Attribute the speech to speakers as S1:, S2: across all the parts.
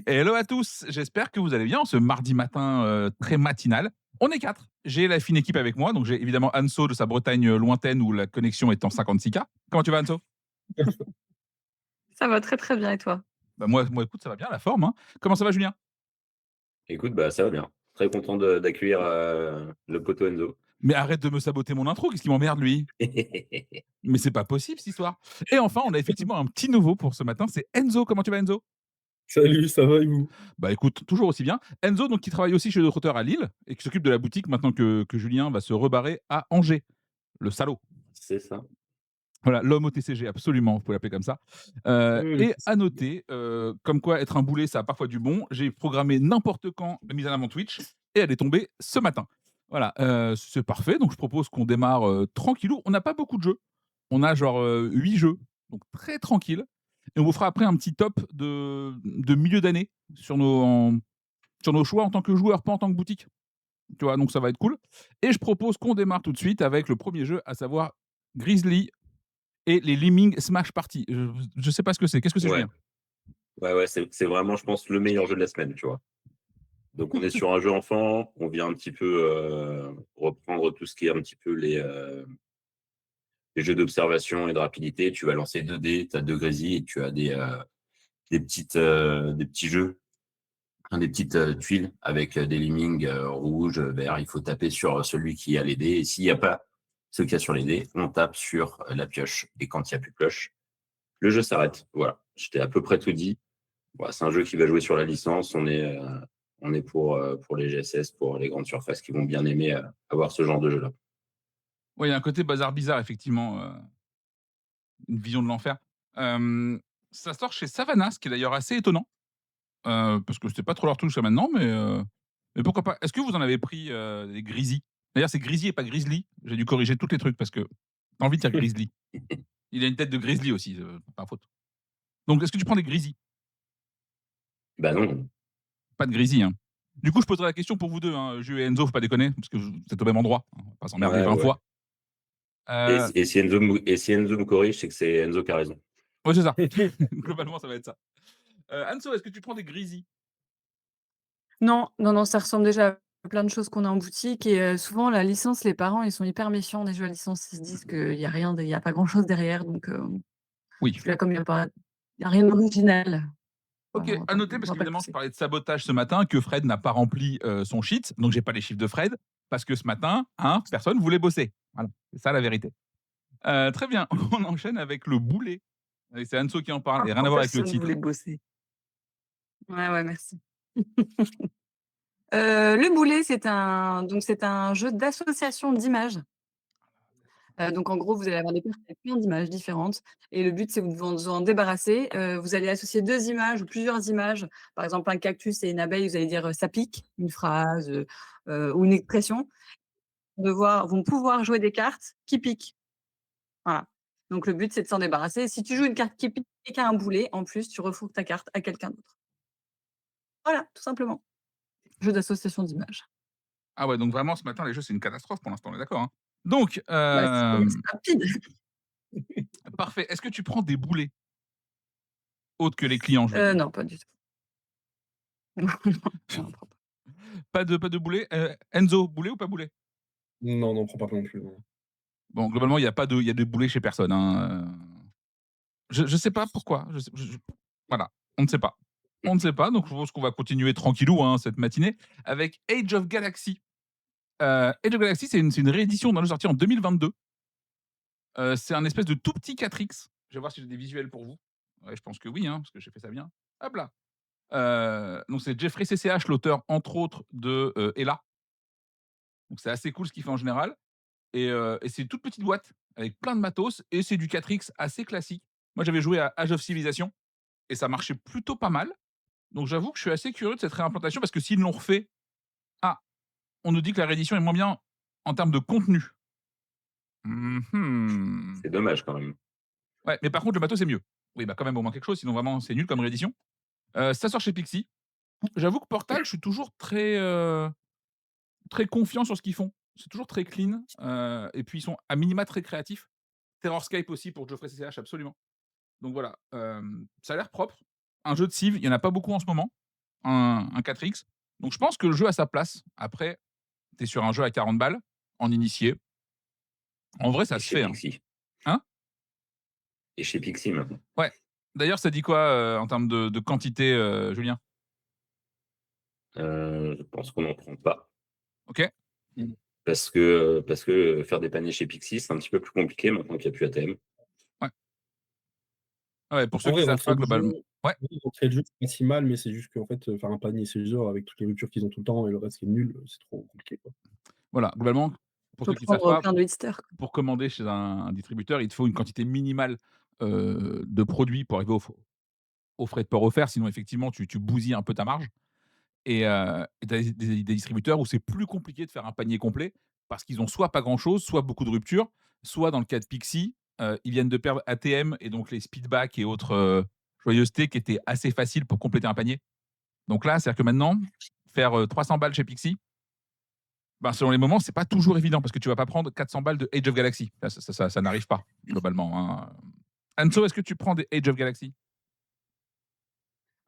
S1: Hello à tous, j'espère que vous allez bien ce mardi matin, très matinal. On est 4. J'ai la fine équipe avec moi, donc j'ai évidemment Anso de sa Bretagne, lointaine où la connexion est en 56K. Comment tu vas Anso?
S2: Ça va très, très bien et toi?
S1: Bah, moi écoute ça va bien, la forme, hein. Comment ça va Julien?
S3: Écoute, bah, ça va bien. Très content d'accueillir, le poteau Enzo.
S1: Mais arrête de me saboter mon intro, qu'est-ce qui m'emmerde lui? Mais c'est pas possible cette histoire. Et enfin, on a effectivement un petit nouveau pour ce matin, c'est Enzo. Comment tu vas Enzo?
S4: Salut, ça va et vous?
S1: Bah, écoute, toujours aussi bien. Enzo donc qui travaille aussi chez notre auteur à Lille et qui s'occupe de la boutique maintenant que Julien va se rebarrer à Angers, le salaud.
S3: C'est ça.
S1: Voilà, l'homme au TCG, absolument, vous pouvez l'appeler comme ça.
S4: Oui, le
S1: Et à
S4: classique.
S1: noter, comme quoi être un boulet, ça a parfois du bon. J'ai programmé n'importe quand la mise en avant Twitch et elle est tombée ce matin. Voilà, c'est parfait, donc je propose qu'on démarre, tranquillou. On n'a pas beaucoup de jeux. On a genre, 8 jeux, donc très tranquille et on vous fera après un petit top de milieu d'année sur nos choix en tant que joueur, pas en tant que boutique. Tu vois? Donc ça va être cool et je propose qu'on démarre tout de suite avec le premier jeu, à savoir Grizzly et les Lemmings Smash Party. Je sais pas ce que c'est. Qu'est-ce que c'est,
S3: Ouais,
S1: Julien?
S3: ouais, ouais, c'est vraiment, je pense, le meilleur jeu de la semaine, tu vois? Donc on est sur un jeu enfant, on vient un petit peu, reprendre tout ce qui est un petit peu les jeux d'observation et de rapidité. Tu vas lancer 2 dés, tu as 2 grésilles et tu as des petits jeux, hein, des petites, tuiles avec, des lemmings, rouges, verts. Il faut taper sur celui qui a les dés et s'il y a pas ce qu'il y a sur les dés, on tape sur, la pioche et quand il y a plus de pioche, le jeu s'arrête. Voilà, je t'ai à peu près tout dit. Voilà, c'est un jeu qui va jouer sur la licence. On est pour les GSS, pour les grandes surfaces qui vont bien aimer avoir ce genre de jeu-là.
S1: Ouais, il y a un côté bazar bizarre, effectivement, une vision de l'enfer. Ça sort chez Savannah, ce qui est d'ailleurs assez étonnant, parce que c'était pas trop leur truc jusqu'à maintenant, mais pourquoi pas? Est-ce que vous en avez pris, des Grizzly? D'ailleurs, c'est Grizzly et pas Grizzly. J'ai dû corriger tous les trucs parce que tu as envie de dire Grizzly. Il a une tête de Grizzly aussi, pas faute. Donc est-ce que tu prends des Grizzly?
S3: Bah non.
S1: Pas de Grizzly, hein. Du coup, je poserai la question pour vous 2, hein, Jules et Enzo, faut pas déconner, parce que vous êtes au même endroit, hein, on va pas s'emmerder
S3: Ouais,
S1: 20
S3: ouais.
S1: fois. Heu
S3: Et si Enzo me corrige, c'est que c'est Enzo qui a raison.
S1: Ouais, c'est ça. Globalement, ça va être ça. Anso, est-ce que tu prends des Grizzly?
S2: Non, non, non, ça ressemble déjà à plein de choses qu'on a en boutique et souvent la licence, les parents, ils sont hyper méfiants des jeux à licence. Ils se disent qu'il y a rien il y a pas grand-chose derrière donc je
S1: Oui.
S2: suis là comme il y a rien d'original.
S1: OK,
S2: On va
S1: à
S2: pas
S1: noter
S2: on
S1: parce
S2: va pas le
S1: qu'évidemment, je
S2: pousser.
S1: parlais de sabotage ce matin, que Fred n'a pas rempli, son sheet, donc j'ai pas les chiffres de Fred, parce que ce matin, hein, personne voulait bosser. Voilà, c'est ça la vérité. Très bien, on enchaîne avec le boulet. Et c'est Anso qui en parle et rien à voir avec le
S2: Personne voulait
S1: titre.
S2: bosser. Ouais, ouais, merci. Le boulet, c'est un jeu d'association d'images. Donc en gros, vous allez avoir des cartes avec plein d'images différentes et le but, c'est de vous en débarrasser. Vous allez associer 2 images ou plusieurs images. Par exemple, un cactus et une abeille, vous allez dire, «Ça pique», une phrase, ou une expression. Vont pouvoir jouer des cartes qui piquent. Voilà. Donc le but, c'est de s'en débarrasser. Si tu joues une carte qui pique et qu'il y a un boulet, en plus, tu refourques ta carte à quelqu'un d'autre. Voilà, tout simplement. Jeu d'association d'images.
S1: Ah ouais, donc vraiment ce matin, les jeux, c'est une catastrophe pour l'instant, on est d'accord, hein? Donc,
S2: Bah, c'est rapide.
S1: parfait. Est-ce que tu prends des boulets? Autres que les clients, je veux dire.
S2: Non, pas du tout. Non, non,
S1: Pas de boulet? Enzo, boulet ou pas boulet?
S4: Non, non, prends pas non plus, non.
S1: Bon, globalement, il y a des boulets chez personne, hein, je sais pas pourquoi, voilà, on ne sait pas. On ne sait pas, donc je pense qu'on va continuer tranquillou, hein, cette matinée avec Age of Galaxy. Age of Galaxy, c'est une réédition d'un jeu sorti en 2022. C'est un espèce de tout petit 4X. Je vais voir si j'ai des visuels pour vous. Ouais, je pense que oui, hein, parce que j'ai fait ça bien. Hop là! Donc c'est Jeffrey CCH, l'auteur, entre autres, de, Ela. Donc c'est assez cool ce qu'il fait en général et c'est une toute petite boîte avec plein de matos et c'est du 4X assez classique. Moi, j'avais joué à Age of Civilization et ça marchait plutôt pas mal. Donc j'avoue que je suis assez curieux de cette réimplantation parce que s'ils l'ont refait, ah, on nous dit que la réédition est moins bien en termes de contenu. Mmh.
S3: C'est dommage quand même.
S1: Ouais, mais par contre le matos c'est mieux. Oui, bah, quand même au moins quelque chose, sinon vraiment c'est nul comme réédition. Ça sort chez Pixie. J'avoue que Portal, je suis toujours très, très confiant sur ce qu'ils font. C'est toujours très clean, et puis ils sont à minima très créatifs. Terrorscape aussi pour Geoffrey CCH, absolument. Donc voilà, ça a l'air propre. Un jeu de civ, il y en a pas beaucoup en ce moment. un 4X. Donc je pense que le jeu a sa place. Après, tu es sur un jeu à 40 balles, en initié. En vrai, ça
S3: Et
S1: se
S3: chez
S1: fait, hein.
S3: Pixie.
S1: Hein?
S3: Et chez Pixie maintenant.
S1: Ouais. D'ailleurs, ça dit quoi, en termes de quantité, Julien?
S3: Je pense qu'on n'en prend pas.
S1: OK.
S4: Mmh.
S3: Parce que faire des paniers chez Pixie, c'est un petit peu plus compliqué maintenant qu'il y a plus ATM.
S1: Ouais. Ouais, pour ceux
S4: En
S1: qui
S4: vrai,
S1: savent
S4: rentrer
S1: pas
S4: le
S1: globalement
S4: jeu
S1: ouais,
S4: oui, rentrer le jeu, c'est pas si mal, mais c'est juste qu'en fait, faire un panier 16 heures avec toutes les ruptures qu'ils ont tout le temps et le reste qui est nul, c'est trop compliqué, quoi.
S1: voilà, globalement, pour
S2: Faut
S1: ceux qui savent
S2: prendre
S1: pas,
S2: plein de Hitster.
S1: pour commander chez un distributeur, il te faut une quantité minimale, de produits pour arriver aux frais de port offerts, sinon effectivement tu bousilles un peu ta marge et tu as des distributeurs où c'est plus compliqué de faire un panier complet parce qu'ils ont soit pas grand chose, soit beaucoup de ruptures, soit dans le cas de Pixie, ils viennent de perdre ATM et donc les speedback et autres, joyeusetés qui étaient assez faciles pour compléter un panier. Donc là, c'est-à-dire que maintenant, faire, 300 balles chez Pixie, ben, selon les moments, c'est pas toujours évident parce que tu vas pas prendre 400 balles de Age of Galaxy. Ça n'arrive pas globalement, hein. Anso, est-ce que tu prends des Age of Galaxy?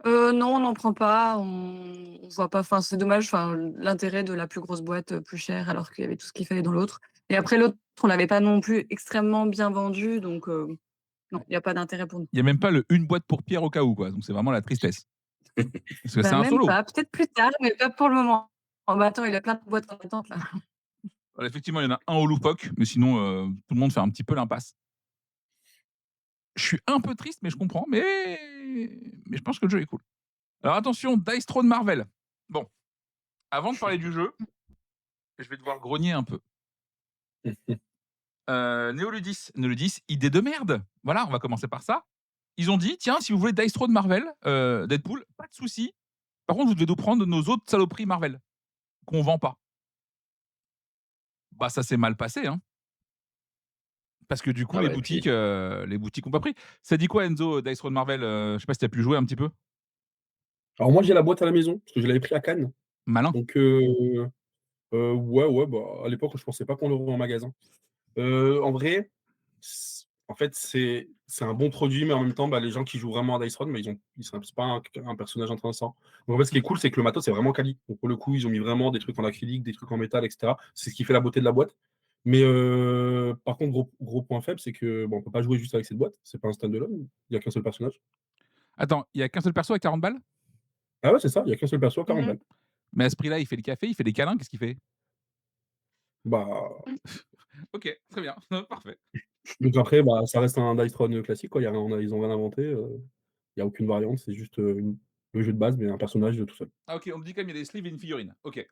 S2: Non, on n'en prend pas, on voit pas enfin, c'est dommage, enfin, l'intérêt de la plus grosse boîte, plus chère alors qu'il y avait tout ce qu'il fallait dans l'autre et après l'autre, on l'avait pas non plus extrêmement bien vendu donc non, il y a pas d'intérêt pour nous.
S1: Il y a même pas le une boîte pour Pierre au cas où, quoi, donc c'est vraiment la tristesse. Parce que c'est
S2: Bah,
S1: un
S2: même
S1: solo.
S2: pas, peut-être plus tard, mais pas pour le moment. Oh bah, attends, il a plein de boîtes en attente là.
S1: Voilà, effectivement, il y en a un au loufoque, mais sinon, tout le monde fait un petit peu l'impasse. Je suis un peu triste, mais je comprends, mais je pense que le jeu est cool. Alors attention, Dice Throne Marvel. Bon, avant de parler du jeu, je vais devoir grogner un peu. Neoludis, idée de merde. Voilà, on va commencer par ça. Ils ont dit: «Tiens, si vous voulez Dice Throne Marvel, Deadpool, pas de souci. Par contre, vous devez nous prendre nos autres saloperies Marvel qu'on vend pas». Bah, ça s'est mal passé, hein, parce que du coup,
S3: Ah ouais, puis
S1: les boutiques ont pas pris. Ça dit quoi Enzo, Dice Throne Marvel? Je sais pas si tu as pu jouer un petit peu?
S4: Alors moi, j'ai la boîte à la maison, parce que je l'avais pris à Cannes,
S1: Malin.
S4: donc ouais, ouais, bah, à l'époque, je pensais pas qu'on l'aurait en magasin. En vrai, en fait, c'est un bon produit, mais en même temps, bah, les gens qui jouent vraiment à Dice Throne, bah, c'est pas un personnage intéressant. Donc en fait, ce qui est cool, c'est que le matos, c'est vraiment quali. Donc pour le coup, ils ont mis vraiment des trucs en acrylique, des trucs en métal, et cetera. C'est ce qui fait la beauté de la boîte. Mais par contre, gros point faible, c'est que, bon, on peut pas jouer juste avec cette boîte. C'est pas un stand-alone. Il y a qu'un seul personnage.
S1: Attends, il y a qu'un seul perso à 40 balles?
S4: Ah ouais, c'est ça, il y a qu'un seul perso à 40
S2: Mmh.
S4: balles.
S1: Mais à ce prix-là, il fait le café, il fait des câlins, qu'est-ce qu'il fait?
S4: Bah,
S1: OK, très bien, parfait.
S4: donc après, bah, ça reste un Dice Throne classique, quoi. Il y a rien, ils ont rien inventé, il y a aucune variante, c'est juste, le jeu de base, mais un personnage tout seul.
S1: Ah OK, on me dit quand même il y a des sleeves et une figurine. OK.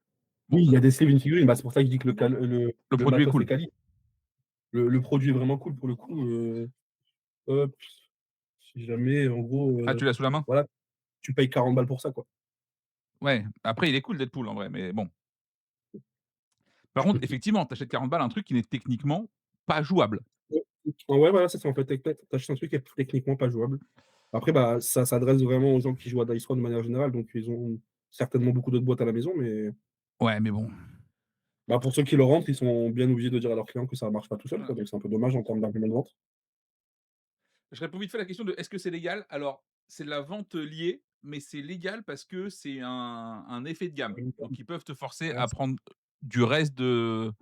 S1: Bon,
S4: Oui, il
S1: ça
S4: y a des sleeves, une figurine, bah, c'est pour ça que je dis que
S1: le
S4: le
S1: produit est
S4: matos est
S1: cool.
S4: quali. Le produit est vraiment cool pour le coup, hop, si jamais en gros,
S1: Ah, tu l'as sous la main?
S4: voilà, tu payes 40 balles pour ça, quoi.
S1: Ouais, après il est cool Deadpool en vrai, mais bon. Par contre, effectivement, tu achètes 40 balles un truc qui n'est techniquement pas jouable.
S4: Ouais, ouais, voilà, c'est ça, en fait, tu achètes un truc qui est techniquement pas jouable. Après, bah, ça s'adresse vraiment aux gens qui jouent à Dice Throne de manière générale, donc ils ont certainement beaucoup d'autres boîtes à la maison, mais
S1: Ouais, mais bon.
S4: bah, pour ceux qui le rentrent, ils sont bien obligés de dire à leurs clients que ça marche pas tout seul,
S1: Voilà.
S4: quoi, donc c'est un peu dommage en termes d'argument de vente.
S1: Je réponds vite fait à la question de est-ce que c'est légal? Alors, c'est de la vente liée, mais c'est légal parce que c'est un effet de gamme. Donc ils peuvent te forcer
S4: Ouais,
S1: à prendre du reste de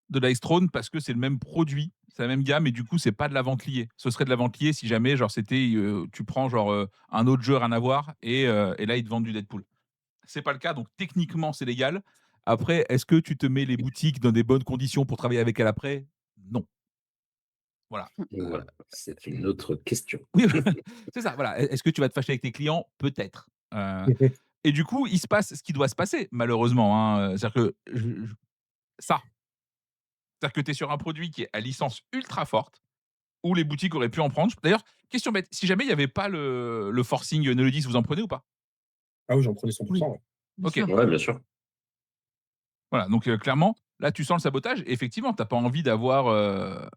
S1: Dice Throne parce que c'est le même produit, c'est la même gamme et du coup, c'est pas de la vente liée. Ce serait de la vente liée si jamais genre c'était, tu prends genre, un autre jeu rien à voir et là ils te vendent du Deadpool. C'est pas le cas, donc techniquement c'est légal. Après, est-ce que tu te mets les boutiques dans des bonnes conditions pour travailler avec elle après? Non. Voilà.
S3: voilà, c'est une autre question.
S1: Oui, c'est ça, voilà. Est-ce que tu vas te fâcher avec tes clients? Peut-être. Et du coup, il se passe ce qui doit se passer malheureusement, hein, c'est-à-dire que je ça, c'est-à-dire que tu es sur un produit qui est à licence ultra forte, où les boutiques auraient pu en prendre. D'ailleurs, question bête, si jamais il y avait pas le forcing Neoludis, vous en prenez ou pas?
S4: Ah oui, j'en prenais 100
S2: Oui,
S4: ouais.
S2: bien
S1: OK,
S2: sûr.
S3: Ouais, bien sûr.
S1: voilà, donc clairement, là, tu sens le sabotage et effectivement, tu as pas envie d'avoir,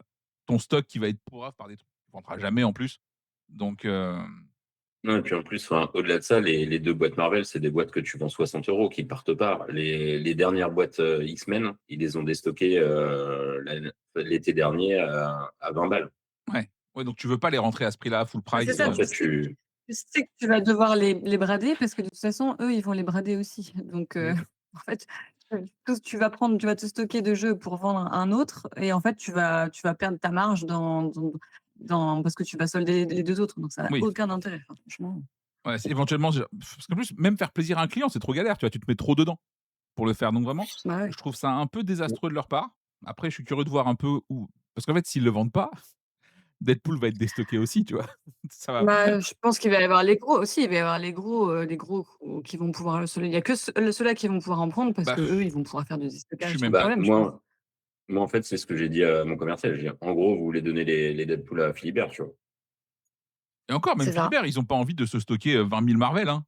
S1: ton stock qui va être pourrave par des trucs que tu vendras jamais en plus. Donc
S3: Non, et puis en plus, enfin, au-delà de ça, les 2 boîtes Marvel, c'est des boîtes que tu vends 60 € qui partent pas. Les dernières boîtes, X-Men, ils les ont déstockées, l'été dernier à 20 balles.
S1: ouais, ouais, donc tu veux pas les rentrer à ce prix-là, full
S2: Bah, c'est
S1: price,
S2: ça,
S3: En
S2: tu
S3: fait,
S2: sais
S3: tu
S2: tu sais que tu vas devoir les brader parce que de toute façon, eux, ils vont les brader aussi. Donc,
S1: Mmh.
S2: en fait, tout tu vas te stocker de jeux pour vendre un autre et en fait, tu vas perdre ta marge parce que tu vas solder les 2 autres. Donc ça a
S1: Oui.
S2: aucun intérêt, enfin, franchement.
S1: Ouais, c'est éventuellement, parce qu'en plus, même faire plaisir à un client, c'est trop galère, tu vois? Tu te mets trop dedans pour le faire. Donc vraiment,
S2: Bah, ouais.
S1: je trouve ça un peu désastreux de leur part. Après, je suis curieux de voir un peu où, parce qu'en fait, s'ils le vendent pas, Deadpool va être déstocké aussi, tu vois? Ça va
S2: Bah, je pense qu'il va y avoir les gros aussi, il va y avoir les gros qui vont pouvoir il y a que ceux-là qui vont pouvoir en prendre parce
S1: bah,
S2: qu'eux, ils vont pouvoir faire du
S1: je suis
S2: déstockage sans
S1: même
S3: Bah,
S2: problème, je pense.
S3: moi, en fait, c'est ce que j'ai dit à mon commercial. J'ai dit, en gros, vous voulez donner les Deadpool à Philibert, tu vois.
S1: et encore, même
S2: C'est ça.
S1: Philibert, ils ont pas envie de se stocker, 20 000 Marvel, hein.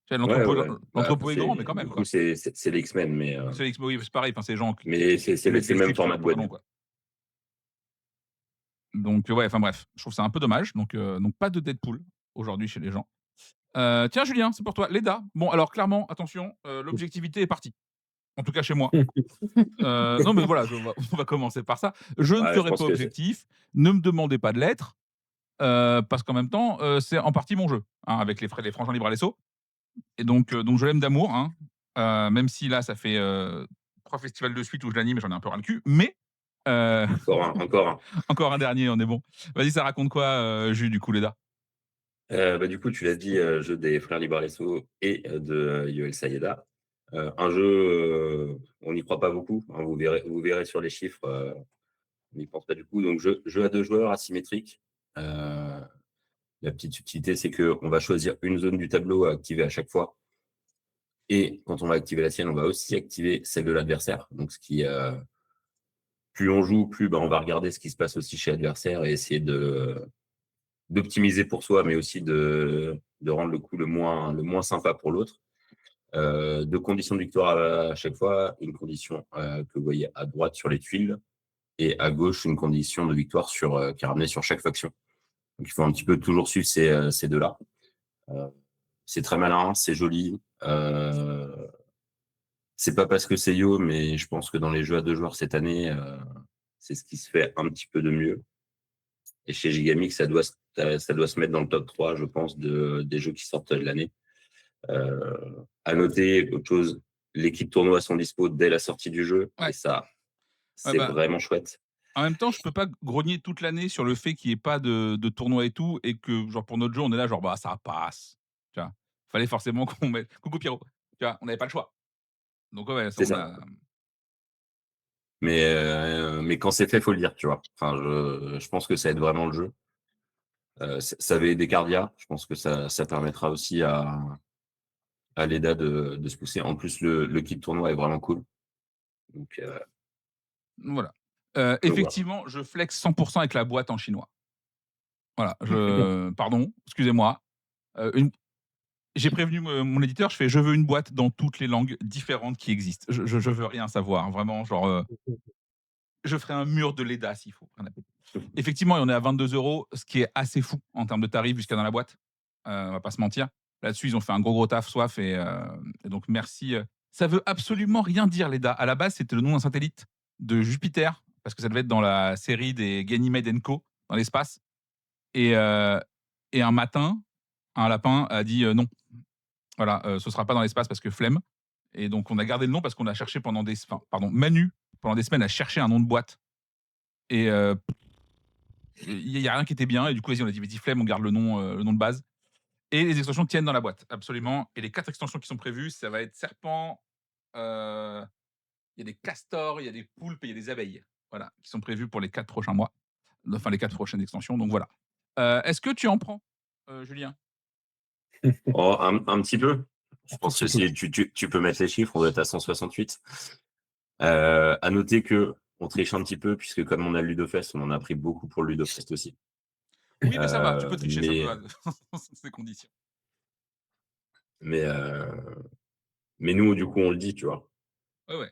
S1: Tu vois,
S3: Ouais, ouais. Bah, après,
S1: l'entrepôt est grand, mais quand
S3: du
S1: même,
S3: coup,
S1: quoi.
S3: c'est les X-Men,
S1: C'est oui, c'est pareil, enfin, c'est les gens
S3: mais
S1: qui mettent
S3: c'est
S1: des
S3: le même
S1: slips sur
S3: format
S1: leurs
S3: de boîte.
S1: pantalons, quoi. Donc ouais, enfin bref, je trouve ça un peu dommage. Donc pas de Deadpool aujourd'hui chez les gens. Tiens Julien, c'est pour toi, Leda. Bon alors clairement, attention, l'objectivité est partie. En tout cas chez moi. Non mais voilà, on va commencer par ça. Je ne
S3: Ouais, je
S1: serai pas
S3: pense que c'est.
S1: objectif, ne me demandez pas de l'être, parce qu'en même temps, c'est en partie mon jeu, hein, avec les frangins libre à l'esso. Et donc je l'aime d'amour, hein, même si là ça fait, 3 festivals de suite où je l'anime et j'en ai un peu ras le cul, mais heu,
S3: Encore un.
S1: encore un dernier, on est bon. Vas-y, ça raconte quoi, Jules, du coup, Leda?
S3: Bah, du coup, tu l'as dit, jeu des frères Libarlesso et de Yoel Sayeda. Un jeu, on n'y croit pas beaucoup, hein, vous verrez sur les chiffres, on n'y pense pas du coup. Donc jeu à 2 joueurs asymétrique. La petite subtilité, c'est qu'on va choisir une zone du tableau à activer à chaque fois et quand on va activer la sienne, on va aussi activer celle de l'adversaire. Donc plus on joue, plus, bah, on va regarder ce qui se passe aussi chez l'adversaire et essayer d'optimiser pour soi, mais aussi de rendre le coup le moins sympa pour l'autre. 2 conditions de victoire à chaque fois. Une condition que vous voyez à droite sur les tuiles et à gauche, une condition de victoire qui est ramenée sur chaque faction. Donc, il faut un petit peu toujours suivre ces deux-là. Euh, c'est très malin, c'est joli. C'est pas parce que c'est Yo, mais je pense que dans les jeux à 2 joueurs cette année, c'est ce qui se fait un petit peu de mieux. Et chez Gigamix, ça doit se mettre dans le top 3, je pense, des jeux qui sortent de l'année. À noter, autre chose, l'équipe tournoi sont dispo dès la sortie du jeu. Et
S1: Ouais,
S3: ça,
S1: ouais,
S3: c'est
S1: bah,
S3: vraiment chouette.
S1: en même temps, je peux pas grogner toute l'année sur le fait qu'il y ait pas de tournoi et tout et que genre pour notre jeu, on est là genre: «Bah, ça passe». Tu vois? Fallait forcément qu'on mette coucou Pierrot, tu vois? On n'avait pas le choix. Donc ouais, ça
S3: C'est
S1: on
S3: ça.
S1: a
S3: Mais quand c'est fait, faut le dire, tu vois. Enfin, je pense que ça aide vraiment le jeu. Ça avait des cardias. Je pense que ça permettra aussi à l'EDA de se pousser. En plus, le kit tournoi est vraiment cool. Donc,
S1: voilà.
S3: voilà.
S1: Effectivement, je flex 100 avec la boîte en chinois. Voilà, pardon, excusez-moi. Une J'ai prévenu mon éditeur, je fais: «Je veux une boîte dans toutes les langues différentes qui existent. Je veux rien savoir, vraiment genre, je ferai un mur de Leda s'il faut, rien à foutre». Effectivement, et on est à 22 €, ce qui est assez fou en termes de tarifs vu ce qu'il y a dans la boîte. On va pas se mentir. Là-dessus, ils ont fait un gros taf, soif et donc merci, ça veut absolument rien dire Leda. À la base, c'était le nom d'un satellite de Jupiter, parce que ça devait être dans la série des Ganymede and Co, dans l'espace et heu et un matin, un lapin a dit: «Non, voilà, ce sera pas dans l'espace parce que flemme». Et donc on a gardé le nom parce qu'on a cherché Manu, pendant des semaines, a cherché un nom de boîte et il y a rien qui était bien et du coup, vas-y, on a dit: «Vas-y, flemme, on garde le nom de base». Et les extensions tiennent dans la boîte, absolument. Et les 4 extensions qui sont prévues, ça va être serpent, heu, il y a des castors, il y a des poulpes et il y a des abeilles. Voilà, qui sont prévues pour les 4 prochains mois, enfin les 4 prochaines extensions, donc voilà. Est-ce que tu en prends, Julien?
S3: Oh, un petit peu. Je
S4: Un tout
S3: pense que
S4: petit peu.
S3: si tu peux mettre les chiffres, on doit être à 168. À noter que on triche un petit peu, puisque comme on a le Ludofest, on en a pris beaucoup pour le Ludofest aussi.
S1: Oui, mais ça va, tu peux tricher, ça me
S3: Mais,
S1: va dans ces conditions.
S3: mais, euh, mais nous, du coup, on le dit, tu vois.
S1: Ouais, ouais.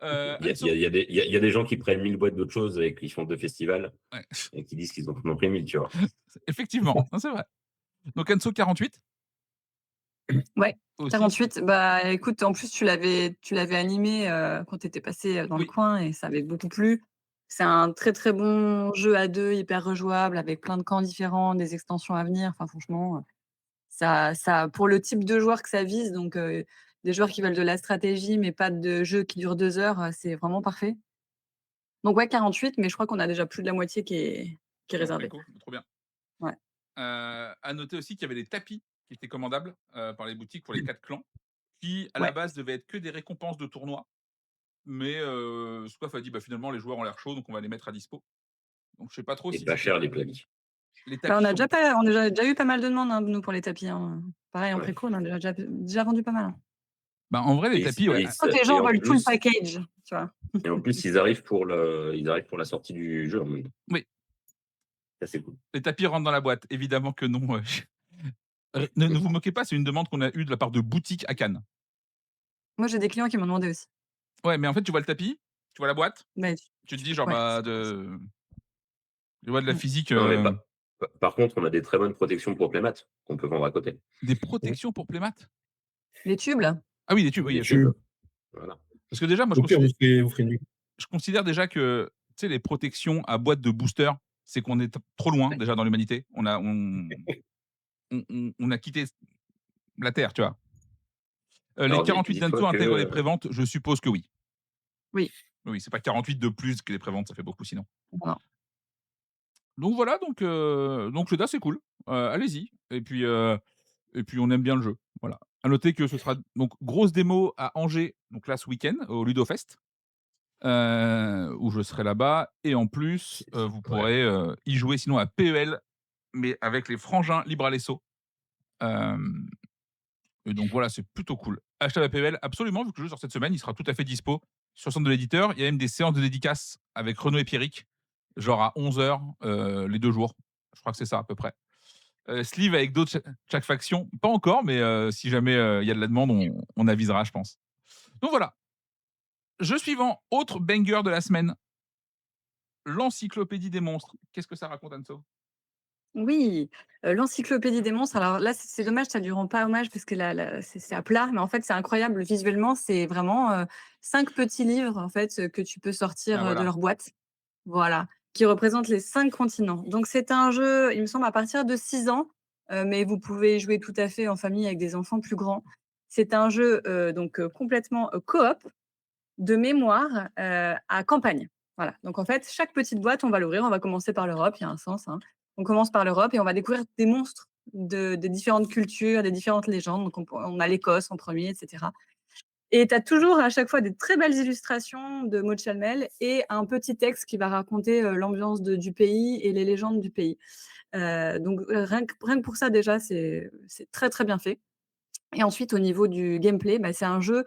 S3: Il y a il y a des gens qui prennent 1000 boîtes d'autres choses et qui font 2 festivals
S1: Ouais,
S3: et qui disent qu'ils en ont pris 1000, tu vois.
S1: effectivement, non, c'est vrai. Donc Enso 48
S2: Ouais,
S1: aussi?
S2: 48, bah, écoute, en plus, tu l'avais animé, quand tu étais passé, dans le
S1: Oui.
S2: coin et ça avait beaucoup plu. C'est un très, très bon jeu à 2, hyper rejouable avec plein de camps différents, des extensions à venir. Enfin franchement, ça pour le type de joueur que ça vise, donc des joueurs qui veulent de la stratégie, mais pas de jeu qui dure 2 heures, c'est vraiment parfait. Donc ouais, 48, mais je crois qu'on a déjà plus de la moitié qui est
S1: Sur la
S2: réservée.
S1: préco, trop bien.
S2: Ouais.
S1: À noter aussi qu'il y avait des tapis qui étaient commandables, par les boutiques pour les 4 clans, qui à la
S2: Ouais.
S1: base devaient être que des récompenses de tournois, mais Squaff a dit: «Bah, finalement les joueurs ont l'air chauds, donc on va les mettre à dispo». Donc je sais pas trop
S3: Et
S1: si
S3: pas
S1: c'était
S3: cher les plaques.
S1: les
S2: Bah,
S1: tapis sont
S2: on a déjà eu pas mal de demandes, hein, nous, pour les tapis, hein. Pareil en
S3: Ouais.
S2: préco, on en a déjà vendu pas mal, hein.
S1: bah, en vrai les
S3: Et,
S1: tapis, ouais,
S2: Je crois que les gens
S3: et en
S2: veulent tout le
S3: plus,
S2: package, tu vois?
S3: ils arrivent pour la sortie du jeu en même temps.
S1: oui,
S3: Ça, c'est cool.
S1: les tapis rentrent dans la boîte. Évidemment que non, ne vous moquez pas, c'est une demande qu'on a eue de la part de boutiques à Cannes.
S2: Moi, j'ai des clients qui m'ont demandé aussi.
S1: Ouais, mais en fait, tu vois le tapis, tu vois la boîte,
S2: Mais
S1: tu te dis genre,
S2: ouais,
S1: bah,
S2: c'est pour ça.
S1: tu vois de la
S2: Mmh.
S1: physique,
S3: Non, mais par contre, on a des très bonnes protections pour Playmat qu'on peut vendre à côté.
S1: des protections pour Playmat?
S2: Les tubes, là?
S1: Ah oui, des tubes, oui,
S3: Des
S1: OK.
S3: tubes. Voilà.
S1: Parce que déjà, moi,
S4: Au pire, vous ferez une
S1: je considère déjà que, tu sais, les protections à boîte de booster, c'est qu'on est trop loin
S2: Ouais.
S1: déjà dans l'humanité. On a quitté la Terre, tu vois? Les
S3: Alors,
S1: 48
S3: dis-toi
S1: Danso intègrent les
S3: que
S1: préventes? Je suppose que oui.
S2: Oui.
S1: Oui, c'est pas 48 de plus que les préventes, ça fait beaucoup sinon.
S2: Non.
S1: Donc voilà, donc le DA, c'est cool. Allez-y et puis on aime bien le jeu, voilà. À noter que ce sera donc grosse démo à Angers, donc là, ce week-end, au Ludofest, où je serai là-bas et en plus, vous
S3: ouais.
S1: pourrez, y jouer sinon à PEL, mais avec les frangins Libre à l'Esso. Hem Et donc voilà, c'est plutôt cool. Achetez la PEL absolument, vu que le jeu sort cette semaine, il sera tout à fait dispo sur le centre de l'éditeur. Il y a même des séances de dédicaces avec Renaud et Pierrick, genre à 11h, les 2 jours. Je crois que c'est ça à peu près. Sleeve avec d'autres chaque faction, pas encore, mais si jamais, il y a de la demande, on avisera, je pense. Donc voilà. Jeu suivant, autre banger de la semaine, l'Encyclopédie des monstres. Qu'est-ce que ça raconte, Anso?
S2: Oui, l'Encyclopédie des monstres. Alors là, c'est dommage, ça lui rend pas hommage parce que la c'est à plat, mais en fait, c'est incroyable visuellement. C'est vraiment, 5 petits livres, en fait, que tu peux
S1: Ah
S2: sortir, de
S1: voilà.
S2: leur boîte. Voilà, qui représentent les 5 continents. Donc c'est un jeu, il me semble, à partir de 6 ans, mais vous pouvez y jouer tout à fait en famille avec des enfants plus grands. C'est un jeu, donc complètement, coop, de mémoire, à campagne. Voilà, donc en fait, chaque petite boîte, on va l'ouvrir, on va commencer par l'Europe, il y a un sens, hein. On commence par l'Europe et on va découvrir des monstres des différentes cultures, des différentes légendes. Donc on a l'Écosse en premier, et cetera. Et tu as toujours à chaque fois des très belles illustrations de Maud Chalmel et un petit texte qui va raconter, l'ambiance du pays et les légendes du pays. Donc rien que pour ça déjà, c'est très, très bien fait. Et ensuite au niveau du gameplay, bah, c'est un jeu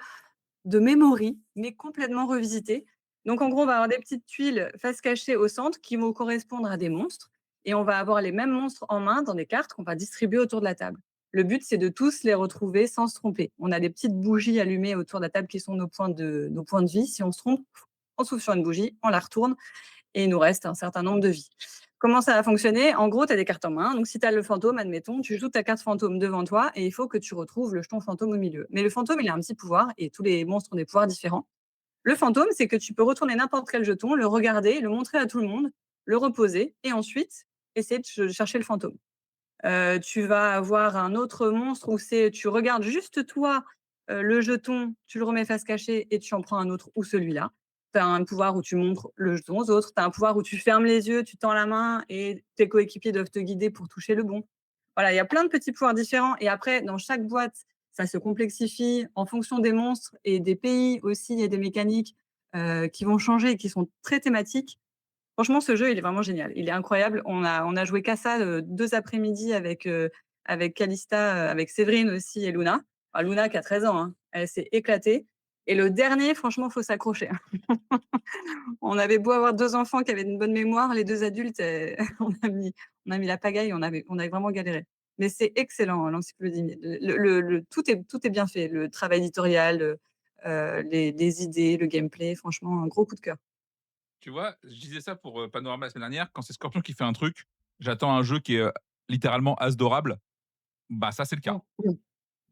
S2: de memory, mais complètement revisité. Donc en gros, on va avoir des petites tuiles face cachée au centre qui vont correspondre à des monstres et on va avoir les mêmes monstres en main dans des cartes qu'on va distribuer autour de la table. Le but, c'est de tous les retrouver sans se tromper. On a des petites bougies allumées autour de la table qui sont nos points de vie. Si on se trompe, on souffle sur une bougie, on la retourne et il nous reste un certain nombre de vies. Comment ça va fonctionner? En gros, tu as des cartes en main. Donc, si tu as le fantôme, admettons, tu joues ta carte fantôme devant toi et il faut que tu retrouves le jeton fantôme au milieu. Mais le fantôme, il a un petit pouvoir et tous les monstres ont des pouvoirs différents. Le fantôme, c'est que tu peux retourner n'importe quel jeton, le regarder, le montrer à tout le monde, le reposer et ensuite essayer de chercher le fantôme. Tu vas avoir un autre monstre où c'est tu regardes juste toi, le jeton, tu le remets face cachée et tu en prends un autre ou celui-là. Tu as un pouvoir où tu montres le jeton aux autres. Tu as un pouvoir où tu fermes les yeux, tu tends la main et tes coéquipiers doivent te guider pour toucher le bon. Voilà, il y a plein de petits pouvoirs différents et après dans chaque boîte, ça se complexifie en fonction des monstres et des pays aussi. Il y a des mécaniques, qui vont changer et qui sont très thématiques. Franchement, ce jeu, il est vraiment génial. Il est incroyable. On a joué qu'à ça, 2 après-midi avec Calista, avec Séverine aussi et Luna. Ah, Luna qui a 13 ans, hein, elle s'est éclatée et le dernier, franchement, faut s'accrocher, hein. On avait beau avoir 2 enfants qui avaient une bonne mémoire, les 2 adultes, on a mis la pagaille, on avait vraiment galéré. Mais c'est excellent, hein, l'encyclopédie. Tout est bien fait, le travail éditorial, les idées, le gameplay, franchement, un gros coup de cœur.
S1: Tu vois, je disais ça pour, Panorama la semaine dernière, quand c'est Scorpion qui fait un truc, j'attends un jeu qui est, littéralement as-dorable. Bah, ça, c'est le cas,
S2: Mmh.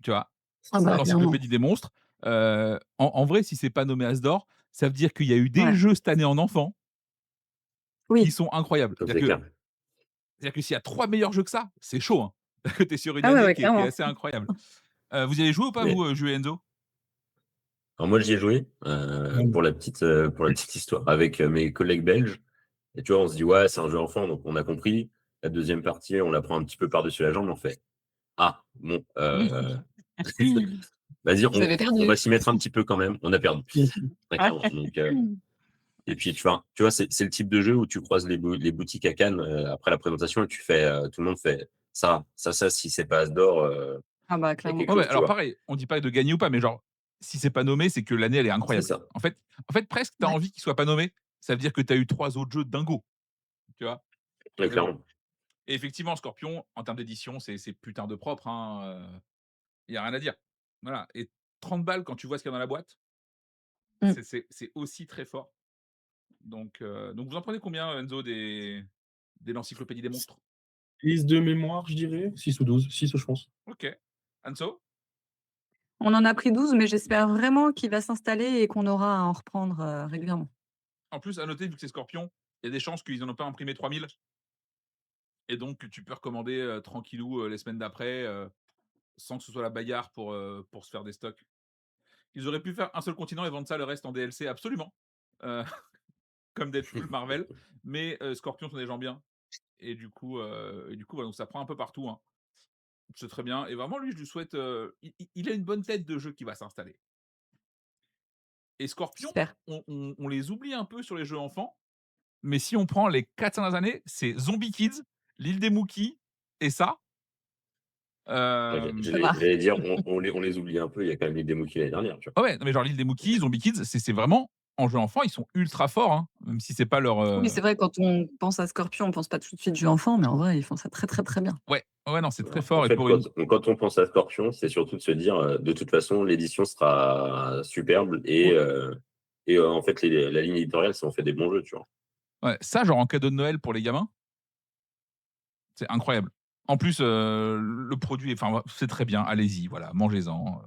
S1: tu vois?
S2: Ah bah, clairement.
S1: L'encyclopédie des monstres, en vrai, si c'est pas nommé as d'or, ça veut dire qu'il y a eu des
S2: Ouais.
S1: jeux cette année en enfant, qui
S2: Oui.
S1: sont incroyables.
S3: Ça, c'est clair.
S1: C'est-à-dire que s'il y a 3 meilleurs jeux que ça, c'est chaud, hein. Tu es sur une
S2: Ah ouais,
S1: année
S2: ouais,
S1: qui est
S2: clairement.
S1: assez incroyable. Vous y avez joué ou pas
S3: Mais
S1: vous, Jules et Enzo?
S3: alors moi, j'y ai joué
S4: Ouais.
S3: pour la petite histoire avec mes collègues belges. Et tu vois, on se dit, ouais, c'est un jeu enfant, donc on a compris. La deuxième partie, on la prend un petit peu par-dessus la jambe, on fait, ah, bon, vas-y,
S2: Vous avez
S3: on
S2: perdu.
S3: va s'y mettre un petit peu quand même. On a perdu, très clairement. Donc, et puis, tu vois, c'est le type de jeu où tu croises les boutiques à Cannes après la présentation et tu fais, tout le monde fait ça, si c'est pas Asdor,
S2: Ah bah,
S3: il y a
S2: clairement.
S3: quelque
S1: Ouais, ouais,
S3: chose, tu
S1: alors
S3: vois.
S1: pareil, on dit pas de gagner ou pas, mais genre, si c'est pas nommé, c'est que l'année, elle est
S3: C'est
S1: incroyable.
S3: ça,
S1: En fait, presque, tu as
S2: Ouais.
S1: envie qu'il soit pas nommé. Ça veut dire que tu as eu 3 autres jeux dingos, tu vois?
S3: très
S1: Mais bon.
S3: clairement.
S1: Et effectivement, Scorpion, en termes d'édition, c'est putain de propre, hein, il y a rien à dire. Voilà, et 30 balles quand tu vois ce qu'il y a dans la boîte,
S2: Mmh.
S1: c'est aussi très fort. Donc vous en prenez combien, Enzo, de l'encyclopédie des monstres?
S4: 6 de mémoire, je dirais. 6 ou 12. 6, je pense.
S1: OK. Anso?
S2: On en a pris 12, mais j'espère vraiment qu'il va s'installer et qu'on aura à en reprendre, régulièrement.
S1: En plus, à noter, vu que c'est Scorpion, il y a des chances qu'ils en ont pas imprimé 3000 et donc tu peux recommander, tranquillou, les semaines d'après, sans que ce soit la bagarre pour se faire des stocks. Ils auraient pu faire un seul continent et vendre ça le reste en DLC absolument, heu, comme Deadpool, Marvel, mais Scorpion sont des gens bien et du coup, voilà, donc ça prend un peu partout, hein. C'est très bien et vraiment lui, je lui souhaite, il a une bonne tête de jeu qui va s'installer et Scorpion,
S2: J'espère.
S1: on les oublie un peu sur les jeux enfants, mais si on prend les 4 dernières années, c'est Zombie Kids, l'île des Mookies et ça,
S3: Ouais,
S2: Ça va.
S3: j'allais dire, on les oublie un peu, il y a quand même les démos qui l'année dernière, tu vois.
S1: ah ouais, non mais genre l'île des Mookies, Zombie Kids, c'est vraiment en jeu enfant, ils sont ultra forts, hein, même si c'est pas leur,
S2: Oui, c'est vrai, quand on pense à Scorpion, on pense pas tout de suite jeu enfant, mais en vrai, ils font ça très, très, très bien.
S1: ouais, ouais, non, c'est très
S3: En
S1: fort et
S3: fait,
S1: pour une
S3: quand on pense à Scorpion, c'est surtout de se dire, de toute façon, l'édition sera superbe
S1: ouais,
S3: en fait, la ligne éditoriale, ça en fait des bons jeux, tu vois.
S1: ouais, ça, genre en cadeau de Noël pour les gamins, c'est incroyable. En plus, le produit enfin, c'est très bien, allez-y, voilà, mangez-en.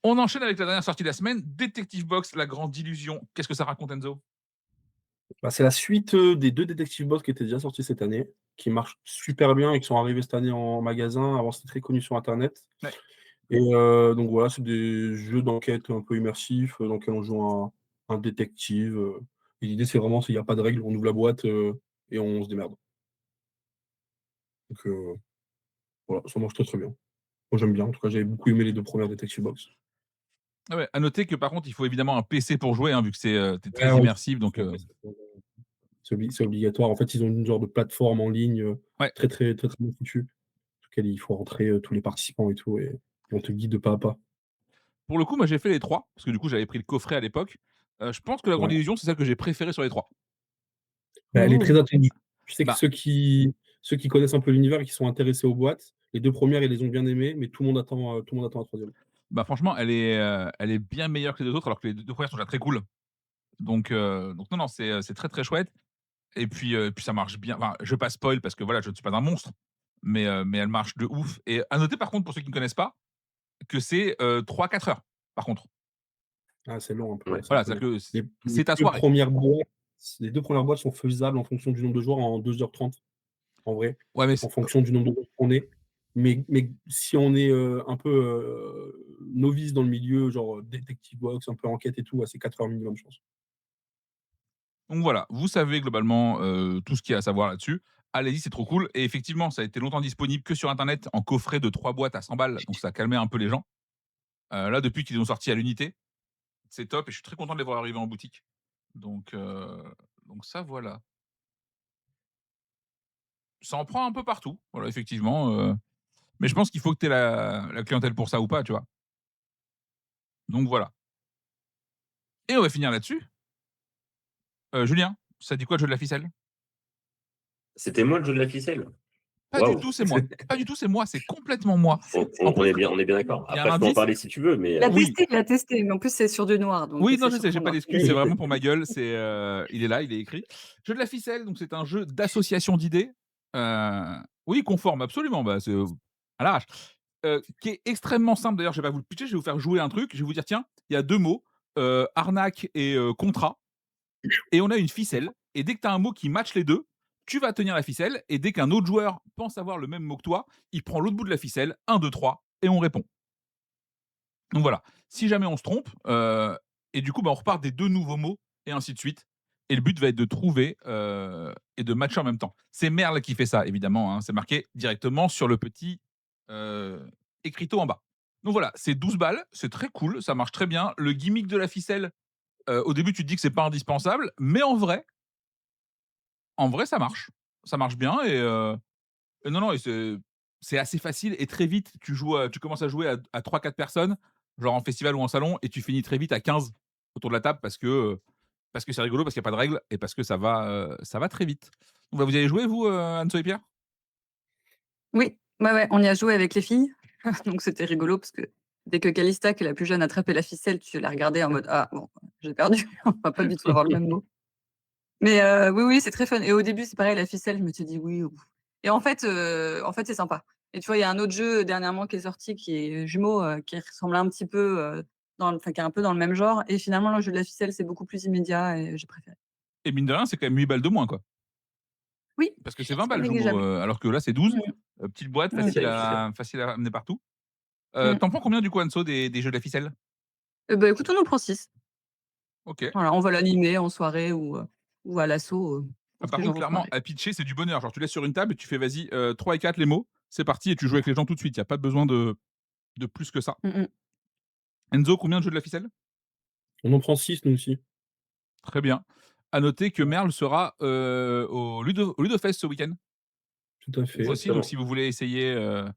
S1: On enchaîne avec la dernière sortie de la semaine, Detective Box, la grande illusion. Qu'est-ce que ça raconte, Enzo?
S4: Bah, c'est la suite, des 2 Detective Boss qui étaient déjà sortis cette année, qui marchent super bien et qui sont arrivés cette année en magasin. Avant, c'était très connu sur internet
S1: Ouais.
S4: et donc voilà, c'est des jeux d'enquête un peu immersifs, dans lesquels on joue un détective, et l'idée, c'est vraiment, il y a pas de règles, on ouvre la boîte, et on se démerde. Donc voilà, ça marche très, très bien. Moi, j'aime bien. En tout cas, j'avais beaucoup aimé les 2 premières Detective Box.
S1: Ah ouais, à noter que par contre, il faut évidemment un PC pour jouer, hein, vu que tu
S4: Ouais,
S1: très
S4: ouais,
S1: immersif, donc
S4: c'est obligatoire. En fait, ils ont une genre de plateforme en ligne,
S1: ouais.
S4: très, très, très, très bien foutue, sur laquelle il faut rentrer, tous les participants et tout et on te guide pas à pas.
S1: Pour le coup, moi, j'ai fait les 3 parce que du coup, j'avais pris le coffret à l'époque. Je pense que la grande
S4: Ouais.
S1: illusion, c'est celle que j'ai préférée sur les 3.
S4: Bah, elle est
S2: Oh!
S4: très attendue. Je sais que
S1: Bah,
S4: ceux qui connaissent un peu l'univers et qui sont intéressés aux boîtes, les 2 premières, ils les ont bien aimées, mais tout le monde attend la troisième.
S1: franchement, elle est bien meilleure que les 2 autres, alors que les 2 premières sont déjà très cool. Donc non, non, c'est très, très chouette et puis ça marche bien. Enfin, je vais pas spoil parce que voilà, je ne suis pas un monstre, mais elle marche de ouf et à noter par contre, pour ceux qui ne connaissent pas, que c'est, 3-4 heures, par contre.
S4: Ah, c'est long un peu, ouais,
S3: Ouais.
S4: c'est un
S1: Voilà,
S4: peu long.
S1: c'est-à-dire que
S4: Les
S1: c'est ta
S4: 2
S1: soirée.
S4: premières boîtes les 2 premières boîtes sont faisables en fonction du nombre de joueurs en 2h30, en vrai,
S1: Ouais, mais
S4: en fonction du nombre de joueurs qu'on est. Mais si on est, un peu, novice dans le milieu, genre, Detective Box, un peu enquête et tout, ouais, c'est 4 heures minimum, je pense.
S1: donc voilà, vous savez globalement, tout ce qu'il y a à savoir là-dessus. Allez-y, c'est trop cool et effectivement, ça a été longtemps disponible que sur internet en coffret de 3 boîtes à 100 balles, donc ça a calmé un peu les gens. Là, depuis qu'ils ont sorti à l'unité, c'est top et je suis très content de les voir arriver en boutique. Donc heu, donc ça, voilà. Ça en prend un peu partout, voilà, effectivement, mais je pense qu'il faut que tu aies la clientèle pour ça ou pas, tu vois? Donc voilà et on va finir là-dessus. Julien, ça dit quoi le jeu de la ficelle?
S3: C'était moi le jeu de la ficelle?
S1: Pas du
S3: Waouh!
S1: tout, c'est moi. Pas du tout, c'est moi, c'est complètement moi. En plus,
S3: On est bien d'accord.
S1: il y a un
S3: Après, je peux en
S1: indice
S3: parler si tu veux, mais
S1: oui.
S2: Il l'a testé, mais en plus, c'est sur du noir, donc
S1: Oui, non,
S2: c'est
S1: je sais, j'ai pas
S2: surprenant.
S1: d'excuse, c'est vraiment pour ma gueule, il est là, il est écrit. Jeu de la ficelle, donc c'est un jeu d'association d'idées, oui, conforme, absolument, bah, c'est, à l'arrache, qui est extrêmement simple. D'ailleurs, je vais pas vous le pitcher, je vais vous faire jouer un truc, je vais vous dire: «Tiens, il y a 2 mots, arnaque et contrat et on a une ficelle et dès que tu as un mot qui match les 2, tu vas tenir la ficelle et dès qu'un autre joueur pense avoir le même mot que toi, il prend l'autre bout de la ficelle, 1, 2, 3 et on répond. Donc voilà, si jamais on se trompe, et du coup, bah, on repart des 2 nouveaux mots et ainsi de suite et le but va être de trouver, et de matcher en même temps. C'est Merle qui fait ça évidemment, hein, c'est marqué directement sur le petit, heu, écriteau en bas. Donc voilà, c'est 12 balles, c'est très cool, ça marche très bien. Le gimmick de la ficelle, au début, tu te dis que c'est pas indispensable, mais en vrai, ça marche. Ça marche bien et non, non et c'est assez facile et très vite, tu commences à jouer à 3-4 personnes, genre en festival ou en salon et tu finis très vite à 15 autour de la table parce que c'est rigolo, parce qu'il y a pas de règles et parce que ça va très vite. Donc bah, vous y avez joué vous, Anne-Soé et Pierre?
S2: Oui, ouais, ouais, on y a joué avec les filles, donc c'était rigolo parce que dès que Calista, qui est la plus jeune, attrapait la ficelle, tu la regardais en mode: «Ah bon, j'ai perdu, on va pas du tout avoir le même mot». Mais oui, oui, c'est très fun et au début, c'est pareil, la ficelle, je m'étais dit: «Oui, ouf» et en fait, c'est sympa et tu vois, il y a un autre jeu dernièrement qui est sorti qui est jumeau, qui ressemble un petit peu, qui est un peu dans le même genre et finalement, le jeu de la ficelle, c'est beaucoup plus immédiat et j'ai préféré.
S1: Et mine de rien, c'est quand même 8 balles de moins, quoi.
S2: Oui,
S1: Parce que c'est 20
S2: c'est pas
S1: balles Jumeau,
S2: négligeable.
S1: alors que là, c'est 12.
S2: Mmh.
S1: Petite boîte,
S2: Ouais.
S1: facile à amener partout.
S2: Mmh.
S1: Tu en prends combien du coup, Anso, des jeux de la ficelle?
S2: Bah, écoute, on en prend 6.
S1: OK.
S2: Voilà, on va l'animer en soirée ou à l'assaut, je
S1: Ah,
S2: pense
S1: par
S2: que les gens
S1: contre,
S2: vont se
S1: clairement,
S2: marrer.
S1: à pitcher, c'est du bonheur. Genre, tu laisses sur une table et tu fais vas-y, 3 et 4 les mots, c'est parti et tu joues avec les gens tout de suite. Il y a pas besoin de plus que ça.
S2: Mmh mh.
S1: Enzo, combien de jeux de la ficelle?
S4: On en prend 6 nous aussi.
S1: Très bien. À noter que Merle sera, au Ludofest ce week-end
S4: Tout à fait.
S1: aussi, donc
S3: Exactement.
S1: si vous voulez essayer, jeu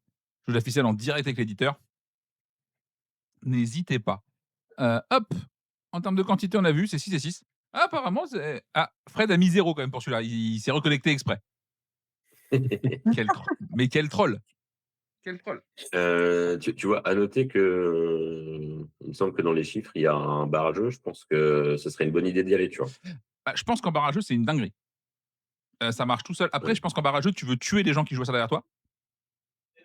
S1: de la ficelle en direct avec l'éditeur, n'hésitez pas. Hop, en termes de quantité, on a vu, c'est 6 et 6. Ah, apparemment, Fred a mis 0 quand même pour celui-là. Il s'est reconnecté exprès. Quel troll! Quel troll!
S3: Tu vois, à noter que, il me semble que dans les chiffres, il y a un barrageux. Je pense que ce serait une bonne idée d'y aller, tu vois.
S1: Bah, je pense qu'en barrageux, c'est une dinguerie. Ça marche tout seul. Après,
S3: Ouais,
S1: je pense qu'en barrageux, tu veux tuer les gens qui jouent ça derrière toi,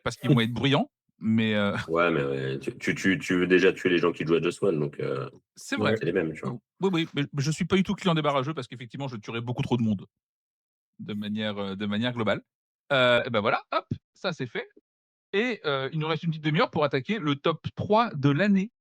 S1: parce qu'ils vont être bruyants, mais
S3: ouais, mais tu veux déjà tuer les gens qui jouent à Just One, donc
S1: c'est vrai.
S4: Ouais.
S3: c'est les mêmes, tu vois.
S1: Oui, oui, mais je suis pas du tout client des barrageux parce qu'effectivement, je tuerais beaucoup trop de monde de manière globale. Et bah, voilà, hop, ça c'est fait et il nous reste une petite demi-heure pour attaquer le top 3 de l'année.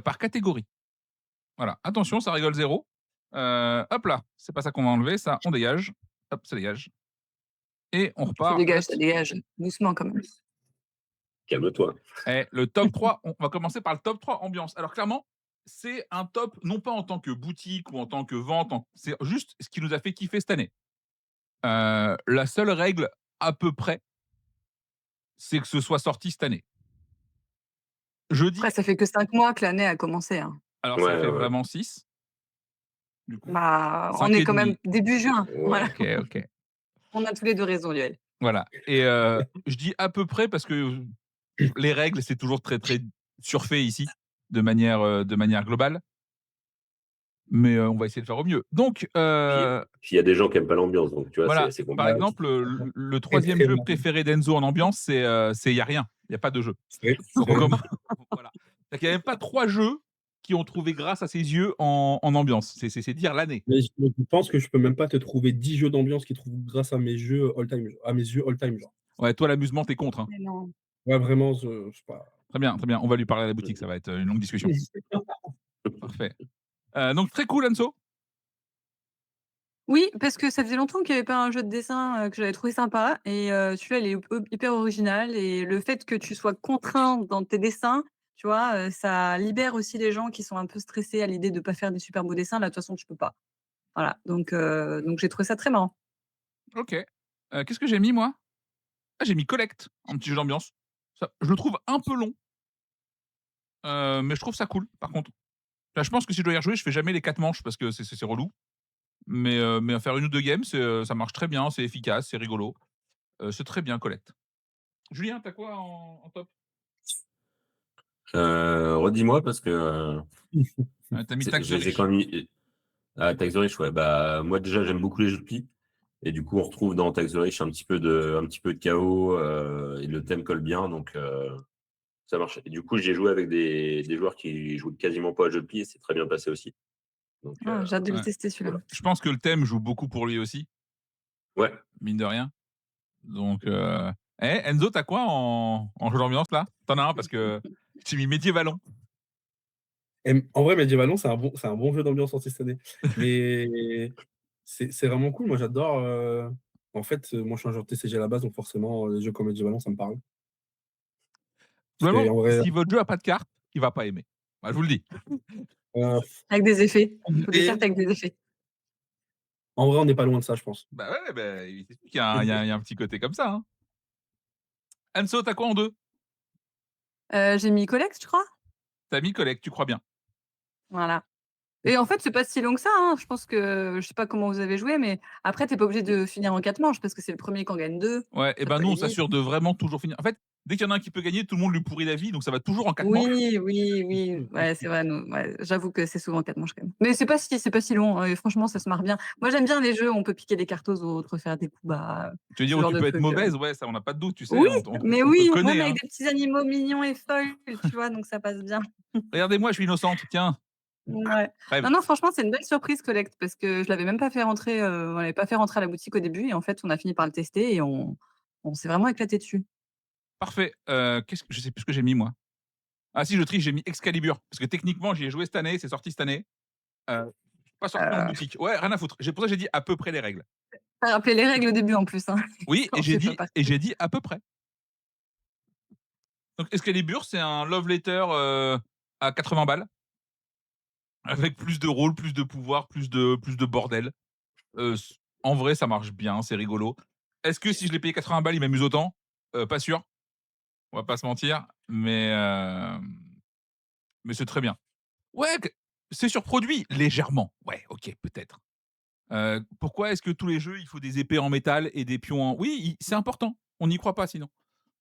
S1: Par catégorie. Voilà, attention, ça rigole zéro. Hop là, c'est pas ça qu'on va enlever, ça, on dégage. Hop, ça dégage et on repart
S2: Ça dégage, doucement quand même.
S3: Calme-toi.
S1: le top 3, on va commencer par le top 3 ambiance. Alors clairement, c'est un top, non pas en tant que boutique ou en tant que vente, c'est juste ce qui nous a fait kiffer cette année. La seule règle, à peu près, c'est que ce soit sorti cette année.
S2: Après
S1: Jeudi,
S2: ça fait que 5 mois que l'année a commencé, hein.
S1: alors
S3: Ouais,
S1: ça fait
S3: ouais, ouais.
S1: vraiment 6, du coup.
S2: Bah, on
S1: 5
S2: est
S1: et
S2: quand même
S1: demi.
S2: début juin, voilà.
S3: Ouais.
S1: OK, OK.
S2: On a tous les 2 raison, Lionel.
S1: Voilà et je dis à peu près parce que les règles, c'est toujours très, très surfait ici, de manière globale, mais on va essayer de faire au mieux. Donc
S3: Puis il y a des gens qui aiment pas l'ambiance, donc tu vois,
S1: voilà,
S3: c'est
S1: par
S3: compliqué.
S4: Ouais,
S1: exemple, le
S4: très,
S1: 3e
S4: très
S1: jeu
S4: mal.
S1: préféré d'Enzo en ambiance, c'est il y a rien, il y a pas de jeu.
S4: C'est
S1: Donc on
S4: vrai.
S1: commen voilà. C'est-à-dire qu'il y a même pas 3 jeux qui ont trouvé grâce à ses yeux en ambiance. C'est dire l'année.
S4: Mais je pense que je peux même pas te trouver 10 jeux d'ambiance qui trouvent grâce à mes jeux all time, à mes yeux all time, genre.
S1: Ouais, toi l'amusement, tu es contre, hein.
S2: Mais non.
S4: Ouais, vraiment, je sais pas.
S1: Très bien, on va lui parler à la boutique, ça va être une longue discussion. Parfait. Donc très cool Enzo.
S2: Oui, parce que ça faisait longtemps qu'il y avait pas un jeu de dessin, que j'avais trouvé sympa et celui-là, il est hyper original et le fait que tu sois contraint dans tes dessins, tu vois, ça libère aussi les gens qui sont un peu stressés à l'idée de pas faire des super beaux dessins. Là, de toute façon, tu peux pas. Voilà, donc j'ai trouvé ça très marrant.
S1: OK. Qu'est-ce que j'ai mis moi? Ah, j'ai mis Collect, un petit jeu d'ambiance. Je le trouve un peu long, mais je trouve ça cool, par contre. Là, je pense que si je dois y rejouer, je fais jamais les 4 manches parce que c'est relou. Mais à faire 1 ou 2 games, ça marche très bien, c'est efficace, c'est rigolo. C'est très bien, Collect. Julien, tu as quoi en top?
S3: Redis-moi parce que
S1: Tu as mis Tax the
S3: j'ai
S1: Rich.
S3: quand même mis. Ah, Tax the Rich, ouais. Bah, moi, déjà, j'aime beaucoup les jeux de pli. Et du coup, on retrouve dans Tax the Rich un petit peu de chaos et le thème colle bien. Donc, ça marche. Et du coup, j'ai joué avec des joueurs qui jouent quasiment pas à jeux de pli et c'est très bien passé aussi. Donc,
S2: Ah, j'ai hâte de le
S1: Ouais.
S2: tester celui-là.
S3: voilà.
S1: Je pense que le thème joue beaucoup pour lui aussi,
S3: Ouais.
S1: mine de rien. Donc, Enzo, tu as quoi en jeu d'ambiance, là? Tu en as un parce que j'ai mis Medievalon.
S4: En vrai, Medievalon, c'est un bon jeu d'ambiance anti-stané. Mais c'est vraiment cool. Moi, j'adore. En fait, moi, je suis un joueur de TCG à la base, donc forcément, les jeux comme Medievalon, ça me parle. C'est
S1: Vraiment,
S4: en vrai.
S1: si votre jeu a pas de cartes, il va pas aimer. Bah, je vous le dis.
S4: euh,
S2: Avec des effets. Faut des
S4: et
S2: cartes avec des effets.
S4: en vrai, on n'est pas loin de ça, je pense.
S1: Bah ouais, bah, il s'explique qu'il y a un petit côté comme ça, hein. Anso, tu as quoi en 2?
S2: J'ai mis Collect, je crois?
S1: Tu as mis Collect, tu crois bien.
S2: Voilà. Et en fait, c'est pas si long que ça, hein. Je pense que je sais pas comment vous avez joué, mais après, tu es pas obligé de finir en 4 manches parce que c'est le premier qui en gagne 2.
S1: Ouais, et
S2: Ça
S1: ben
S2: peut
S1: nous,
S2: aller
S1: on
S2: vite.
S1: s'assure de vraiment toujours finir. En fait, dès qu'il y en a un qui peut gagner, tout le monde lui pourrit la vie, donc ça va toujours en 4 manches.
S2: Oui, oui, oui. Ouais, c'est vrai, nous, ouais, j'avoue que c'est souvent 4 manches quand même. Mais c'est pas si long, et franchement, ça se marre bien. Moi, j'aime bien les jeux où on peut piquer des cartes aux autres, faire des coups bas,
S1: Tu veux dire
S2: ce
S1: où
S2: genre
S1: tu
S2: de
S1: peux être
S2: trucs.
S1: mauvaise, ouais, ça on n'a pas de doute, tu sais,
S2: Oui, mais
S1: on te
S2: oui,
S1: connaît,
S2: même avec
S1: hein.
S2: des petits animaux mignons et foils, tu vois? Donc ça passe bien.
S1: Regardez-moi, je suis innocente, tiens,
S2: Ouais.
S1: rêve.
S2: Non, non, franchement, c'est une belle surprise Collect parce que je l'avais même pas fait rentrer, on l'avait pas fait rentrer à la boutique au début et en fait, on a fini par le tester et on s'est vraiment éclaté dessus.
S1: Parfait. Qu'est-ce que je sais plus ce que j'ai mis moi. Ah si, je triche, j'ai mis Excalibur parce que techniquement, j'y ai joué cette année, c'est sorti cette année. Pas sorti en
S2: Heu,
S1: boutique. Ouais, rien à foutre. J'ai pour ça j'ai dit à peu près les règles.
S2: tu rappelé les règles au début en plus, hein.
S1: Oui,
S2: Ça en fait pas
S1: et
S2: partie.
S1: j'ai dit à peu près. Donc Excalibur, c'est un love letter à 80 balles avec plus de rôles, plus de pouvoir, plus de bordel. En vrai, ça marche bien, c'est rigolo. Est-ce que si je l'ai payé 80 balles, il m'amuse autant? Pas sûr, on va pas se mentir, mais c'est très bien. Ouais, c'est surproduit légèrement. Ouais, OK, peut-être. Pourquoi est-ce que tous les jeux, il faut des épées en métal et des pions en oui, c'est important. On n'y croit pas sinon.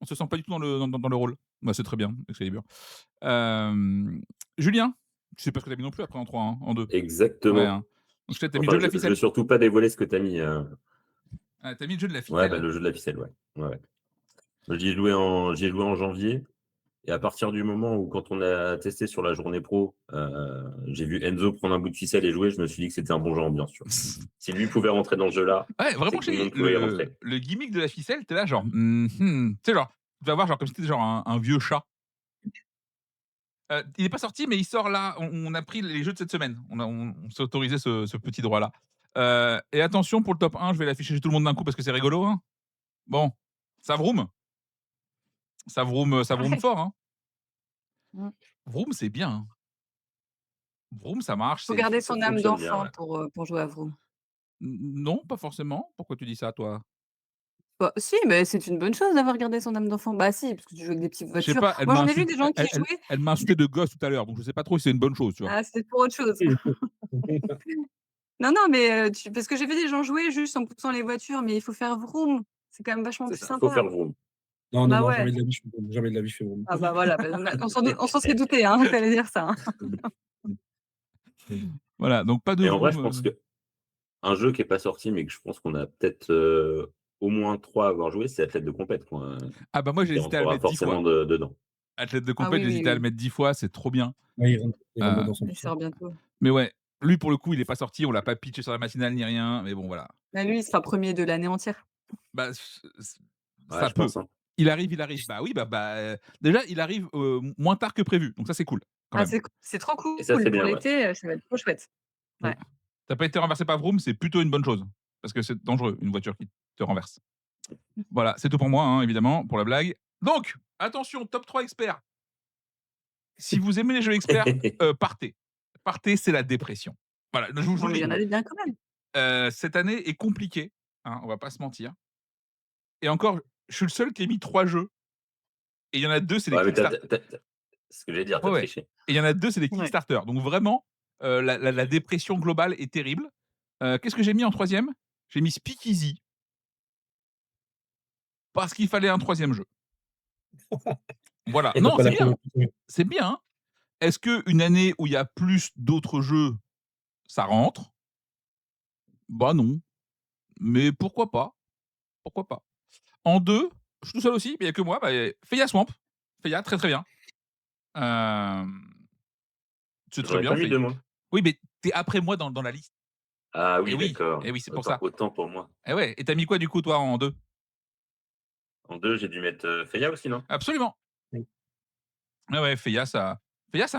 S1: On se sent pas du tout dans le rôle. Bah, c'est très bien, Excalibur. Julien, je sais pas ce que tu as mis non plus après en 3, hein, en 2. Ouais,
S3: Exactement.
S1: hein. Donc tu as mis le jeu
S3: Enfin,
S1: de la
S3: je veux
S1: ficelle.
S3: surtout pas dévoiler ce que tu as mis.
S1: Ah, tu as mis le jeu de la
S3: Ouais, bah,
S1: ficelle.
S3: le jeu de la ficelle, ouais. Ouais, ouais. J'y ai joué en janvier. Et à partir du moment où, quand on a testé sur la journée pro, j'ai vu Enzo prendre un bout de ficelle et jouer, je me suis dit que c'était un bon jeu ambiance. Tu vois. Si lui pouvait rentrer dans ce jeu-là,
S1: Ouais,
S3: c'est
S1: vraiment,
S3: que tout le
S1: chérie,
S3: monde pouvait y rentrer.
S1: le gimmick de la ficelle, tu es là genre, tu sais genre, tu vas voir genre comme si tu étais genre un vieux chat. Il est pas sorti, mais il sort là. On a pris les jeux de cette semaine. On s'est autorisé ce petit droit-là. Et attention pour le top 1, je vais l'afficher chez tout le monde d'un coup parce que c'est rigolo, hein. Bon, ça vroom. Ça vroom
S2: Ouais.
S1: fort, hein.
S2: Mmh.
S1: Vroom, c'est bien, hein. Vroom, ça marche,
S2: Faut
S1: c'est
S2: garder
S3: Ça
S2: son âme
S3: fonctionne bien,
S2: d'enfant
S3: ouais.
S2: pour jouer à Vroom.
S1: Non, pas forcément. Pourquoi tu dis ça, toi?
S2: Bah, si, mais c'est une bonne chose d'avoir gardé son âme d'enfant. Bah, si, parce que tu joues avec des petites
S1: Je sais
S2: voitures.
S1: pas, elle
S2: Moi,
S1: m'a
S2: j'en ai vu
S1: insulté
S2: des gens qui jouaient
S1: elle m'a insulté de gosse tout à l'heure, donc je sais pas trop si c'est une bonne chose, tu vois?
S2: ah, c'est pour autre chose. Non, non, mais parce que j'ai vu des gens jouer juste en poussant les voitures, mais il faut faire vroom. C'est quand même vachement
S3: C'est
S2: plus
S3: ça, faut
S2: sympa.
S3: faire le vroom.
S4: Non, non,
S2: Bah,
S4: non,
S2: ouais.
S4: jamais de la vie, je fais Vroom. Jamais de la vie, je fais Vroom.
S2: Ah bah, voilà, bah, on s'en serait douté, hein, que tu allais dire ça, hein.
S1: Voilà, donc pas de
S3: Et en vrai,
S1: vroom,
S3: je pense que un jeu qui est pas sorti, mais que je pense qu'on a peut-être au moins 3 à avoir joué, c'est Athlète de compète, quoi,
S1: Ah bah, moi, j'ai
S3: qui
S1: hésité à le
S3: rentrera
S1: mettre 10 fois.
S3: forcément dedans.
S1: Athlète de
S2: Ah
S1: compète,
S2: oui,
S1: j'ai
S2: oui,
S1: hésité à le
S2: oui.
S1: mettre 10 fois, c'est trop bien.
S4: Ouais, il rentre
S1: Heu,
S4: dedans
S2: Il
S4: 100%.
S2: sort bientôt.
S1: mais ouais, lui, pour le coup, il est pas sorti, on l'a pas pitché sur la matinale ni rien, mais bon, voilà.
S2: Bah, lui, il sera premier de l'année entière.
S1: Bah,
S3: Ouais,
S1: ça
S3: je
S1: peut.
S3: pense, hein.
S1: Il arrive. Bah oui, déjà, il arrive, moins tard que prévu, donc ça, c'est cool, quand
S2: Ah,
S1: même.
S2: c'est trop
S3: Et ça,
S2: cool
S3: c'est
S2: pour
S3: bien, ouais.
S2: l'été, ça va être trop chouette.
S4: Mmh.
S2: Ouais.
S1: Tu pas été renversé par Vroom, c'est plutôt une bonne chose, parce que c'est dangereux, une voiture qui te renverse. Voilà, c'est tout pour moi, hein, évidemment, pour la blague. Donc, attention, top 3 experts. Si vous aimez les jeux experts, partez. Partez, c'est la dépression. Voilà, je vous
S2: Non,
S1: le
S2: mais il y
S1: dis.
S2: en a des bien quand même.
S1: Cette année est compliquée, hein, on va pas se mentir. Et encore, je suis le seul qui a mis 3 jeux et il y en a 2, c'est des
S3: Ouais, mais
S1: Kickstarter.
S3: c'est ce que j'allais dire,
S1: Ouais,
S3: t'as
S1: ouais,
S3: triché.
S1: et il y en a 2, c'est des
S2: Ouais.
S1: Kickstarter. Donc vraiment, la dépression globale est terrible. Qu'est-ce que j'ai mis en 3e? J'ai mis Speakeasy parce qu'il fallait un 3e jeu. Voilà.
S4: Et
S1: Non,
S4: pourquoi
S1: c'est
S4: la
S1: bien,
S4: convaincu?
S1: c'est bien, hein. Est-ce qu'une année où il y a plus d'autres jeux, ça rentre? Bah non, mais pourquoi pas? Pourquoi pas? En 2, je suis tout seul aussi, mais il y a que moi, bah, Feya Swamp. Feya, très, très bien. Hem, c'est
S3: J'en
S1: très
S3: ai
S1: bien
S3: pas mis
S1: Feya.
S3: 2 moi.
S1: Oui, mais tu es après moi dans la liste.
S3: Ah
S1: Eh
S3: oui,
S1: oui,
S3: d'accord.
S1: eh oui, c'est pour
S3: Autant
S1: ça.
S3: autant pour moi.
S1: Eh ouais, et tu as mis quoi du coup toi en 2?
S3: En 2, j'ai dû mettre, Feya aussi, non?
S1: Absolument.
S4: Oui.
S1: Ouais, ouais, Feya ça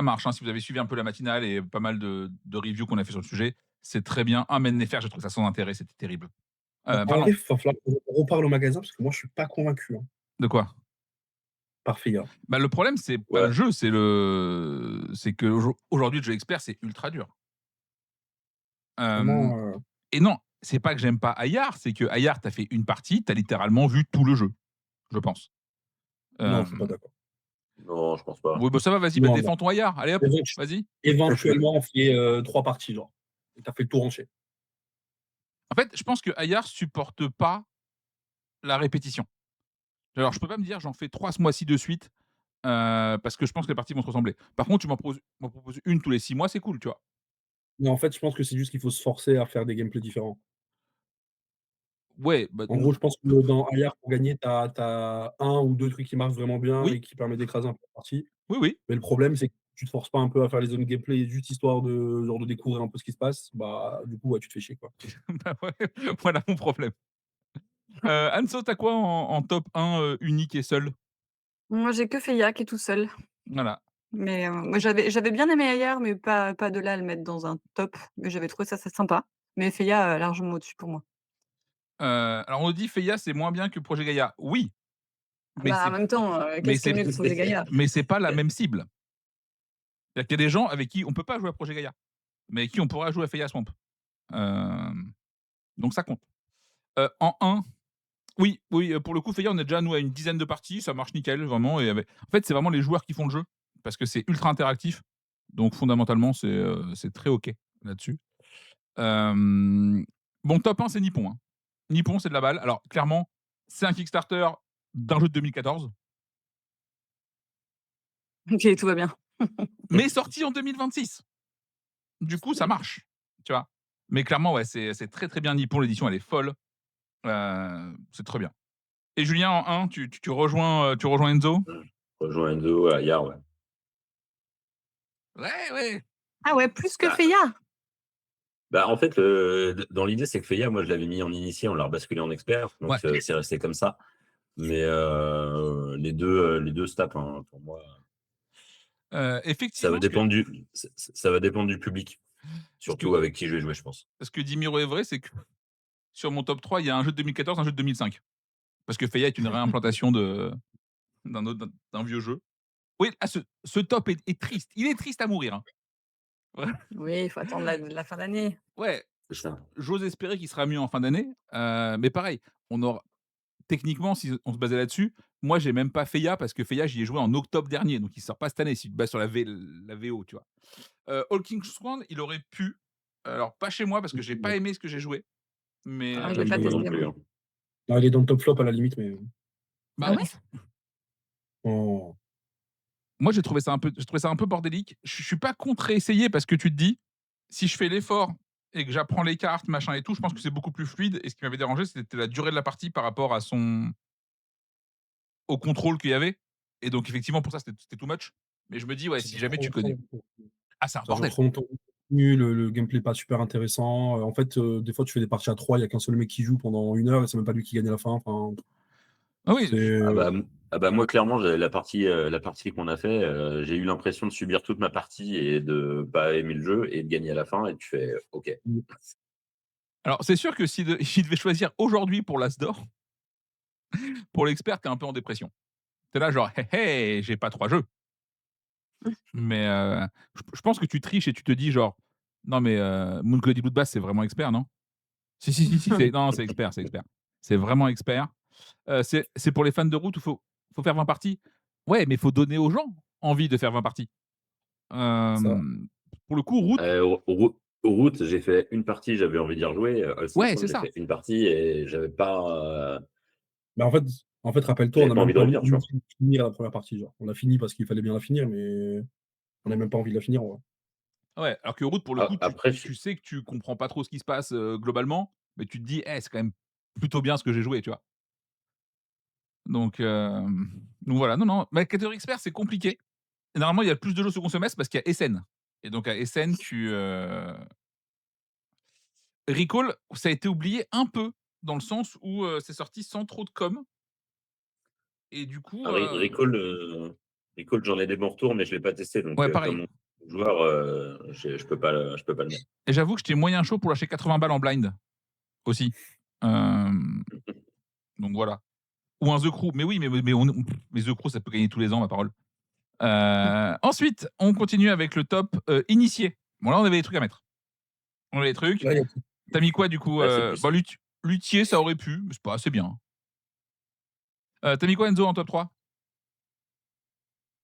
S1: marche, hein, si vous avez suivi un peu la matinale et pas mal de reviews qu'on a fait sur le sujet, c'est très bien. Ah, Mennefer, j'ai trouvé ça sans intérêt, c'était terrible.
S4: En vrai,
S1: Pardon,
S4: il va falloir qu'on reparle au magasin parce que moi, je suis pas convaincu, hein,
S1: de quoi?
S4: par Feya.
S1: Bah, le problème, c'est pas le
S3: Ouais.
S1: jeu, c'est que aujourd'hui, le jeu expert, c'est ultra dur. Hem
S4: Vraiment,
S1: Et non, c'est pas que j'aime pas Ayar, c'est que Ayar, tu as fait une partie, tu as littéralement vu tout le jeu, je pense.
S4: non, je suis pas
S1: Hem,
S4: d'accord.
S3: Non, je pense pas.
S1: oui, bah, ça va, vas-y, bah,
S4: Non, non.
S1: défends ton Ayar. Allez hop,
S4: Éventu
S1: vas-y.
S4: éventuellement, on fait, 3 parties, genre. Et tu as fait le tour entier.
S1: En fait, je pense que Ayar supporte pas la répétition. Alors, je peux pas me dire: «J'en fais 3 ce mois-ci de suite», parce que je pense que les parties vont se ressembler. Par contre, tu m'en proposes une tous les 6 mois, c'est cool, tu vois?
S4: Mais en fait, je pense que c'est juste qu'il faut se forcer à faire des gameplays différents.
S1: Ouais, bah,
S4: En gros, je pense que dans Ayar, pour gagner, tu as 1 ou 2 trucs qui marchent vraiment bien
S1: oui,
S4: et qui permettent d'écraser un peu la partie.
S1: oui, oui.
S4: Mais le problème, c'est que tu te forces pas un peu à faire les zones gameplay juste histoire de genre de découvrir un peu ce qui se passe, bah, du coup, ouais, tu te fais chier, quoi.
S1: Bah, ouais, voilà mon problème. Anso, tu as quoi en top 1, unique et seul?
S2: Moi, j'ai que Feya qui est tout seul.
S1: Voilà.
S2: Mais, moi j'avais bien aimé Ayar, mais pas de là à le mettre dans un top, mais j'avais trouvé ça sympa. Mais Feya, largement au-dessus pour moi.
S1: Alors on nous dit: «Feya, c'est moins bien que Projet Gaïa». Oui, mais
S2: Bah, en
S1: c'est
S2: même temps,
S1: mais
S2: qu'est-ce qui est
S1: c'est
S2: mieux que Projet Gaïa?
S1: mais c'est pas la même cible. C'est-à-dire qu'il y a des gens avec qui on peut pas jouer à Projet Gaïa, mais avec qui on pourra jouer à Feya Swamp. Hem, donc ça compte. En 1, oui, oui, pour le coup, Feya, on est déjà nous à une dizaine de parties, ça marche nickel, vraiment et avec en fait, c'est vraiment les joueurs qui font le jeu, parce que c'est ultra interactif, donc fondamentalement, c'est très OK là-dessus. Hem, Mon top 1, c'est Nippon, hein. Nippon, c'est de la balle. Alors clairement, c'est un Kickstarter d'un jeu de 2014,
S2: OK, tout va bien.
S1: mais sorti en 2026. Du coup, ça marche, tu vois? Mais clairement, ouais, c'est très, très bien Nippon, l'édition, elle est folle, c'est très bien. Et Julien, en 1, tu rejoins Enzo?
S3: Mmh. Rejoins Endo, Ayar, ouais.
S1: Ouais, ouais.
S2: Ah ouais, plus que
S3: Bah
S2: Feya?
S3: bah, en fait, dans l'idée, c'est que Feya, moi, je l'avais mis en initié, on l'a rebasculé en expert, donc
S1: Ouais,
S3: c'est resté comme ça. Mais les 2 se tapent, hein, pour moi. Ça va
S1: effectivement,
S3: dépendre ça va dépendre du public,
S1: ce
S3: surtout
S1: que
S3: avec qui je vais jouer, je pense.
S1: ce que dit Miro est vrai, c'est que sur mon top 3, il y a un jeu de 2014, un jeu de 2005. Parce que Feya est une réimplantation d'un vieux jeu. Oui, ah, ce top est triste. Il est triste à mourir, hein. Ouais,
S2: Oui, il faut attendre la fin d'année.
S1: ouais,
S3: C'est ça.
S1: j'ose espérer qu'il sera mieux en fin d'année, mais pareil, on aura techniquement, si on se basait là-dessus, moi, j'ai même pas Feya parce que Feya, j'y ai joué en octobre dernier, donc il sort pas cette année si tu te bases sur la VO, tu vois? All King's Swan, il aurait pu, alors pas chez moi parce que j'ai pas aimé ce que j'ai joué, mais
S2: Ah,
S3: Ah,
S2: je l'ai
S3: j'aime
S2: pas
S3: pas non
S2: testé moi.
S3: plus, hein.
S4: Ah, il est dans le top flop à la limite, mais
S2: Ah
S1: bah,
S2: ouais?
S4: oh,
S1: moi, j'ai trouvé ça un peu bordélique. Je suis pas contre réessayer parce que tu te dis: «Si je fais l'effort et que j'apprends les cartes, machin et tout, je pense que c'est beaucoup plus fluide» et ce qui m'avait dérangé, c'était la durée de la partie par rapport à son au contrôle qu'il y avait et donc effectivement, pour ça, c'était too much. Mais je me dis: «Ouais,
S4: ça
S1: si
S4: dure
S1: jamais
S4: trop
S1: tu
S4: longtemps.
S1: connais». Ah, c'est un
S4: Ça dure
S1: bordel!
S4: trop longtemps. Le gameplay est pas super intéressant. En fait, des fois, tu fais des parties à 3, il y a qu'un seul mec qui joue pendant 1 heure et c'est même pas lui qui gagne à la fin. Enfin,
S1: Ah oui,
S4: c'est
S3: Moi, clairement, la partie qu'on a fait, j'ai eu l'impression de subir toute ma partie et de pas aimer le jeu et de gagner à la fin et tu fais: «OK».
S4: mmh,
S1: alors c'est sûr que si s'il devait choisir aujourd'hui pour l'As d'or, pour l'expert, tu es un peu en dépression. Tu es là genre: «Hé hé, j'ai pas 3 jeux». Mais je pense que tu triches et tu te dis genre: «Non mais Moon Cloud Bloodbath, c'est vraiment expert, non?» Si, si, si, si, c'est non, c'est expert, c'est expert. C'est vraiment expert. C'est pour les fans de route où faut faire 20 parties. Ouais, mais faut donner aux gens envie de faire 20 parties.
S4: Ça.
S1: Pour le coup, route,
S3: Route, j'ai fait une partie, j'avais envie d'y rejouer.
S1: ouais,
S3: Hearthstone,
S1: c'est
S3: j'ai
S1: ça.
S3: fait une partie et j'avais pas,
S4: Mais en fait, rappelle-toi, on
S3: j'avais
S4: n'a
S3: pas
S4: même
S3: envie de
S4: pas
S3: revenir, tu
S4: envie de
S3: vois.
S4: finir la première partie, genre. On a fini parce qu'il fallait bien la finir, mais on n'a même pas envie de la finir, en vrai.
S1: Ouais, alors que route, pour le coup,
S3: Après,
S1: tu sais que tu comprends pas trop ce qui se passe, globalement, mais tu te dis: «Eh, c'est quand même plutôt bien ce que j'ai joué», tu vois? Donc voilà, non, non, ma catégorie expert, c'est compliqué. Et normalement, il y a plus de jeux second semestre parce qu'il y a Essen. Et donc à Essen, Recall, ça a été oublié un peu, dans le sens où, c'est sorti sans trop de com et du coup,
S3: Recall, j'en ai des bons retours, mais je l'ai pas testé, donc
S1: ouais, pareil.
S3: comme joueur, je peux pas le mettre.
S1: Et j'avoue que j'étais moyen chaud pour lâcher 80 balles en blind, aussi. Hem, donc voilà. Ou un The Crew, mais oui, mais The Crew, ça peut gagner tous les ans, ma parole. Ensuite, on continue avec le top, initié. Bon là, on avait des trucs à mettre. On avait des trucs.
S4: Là, il y a
S1: Tu as mis quoi du coup?
S3: Là, c'est plus
S1: Bah luthier, ça aurait pu, mais c'est pas assez bien. Tu as mis quoi Enzo en top 3?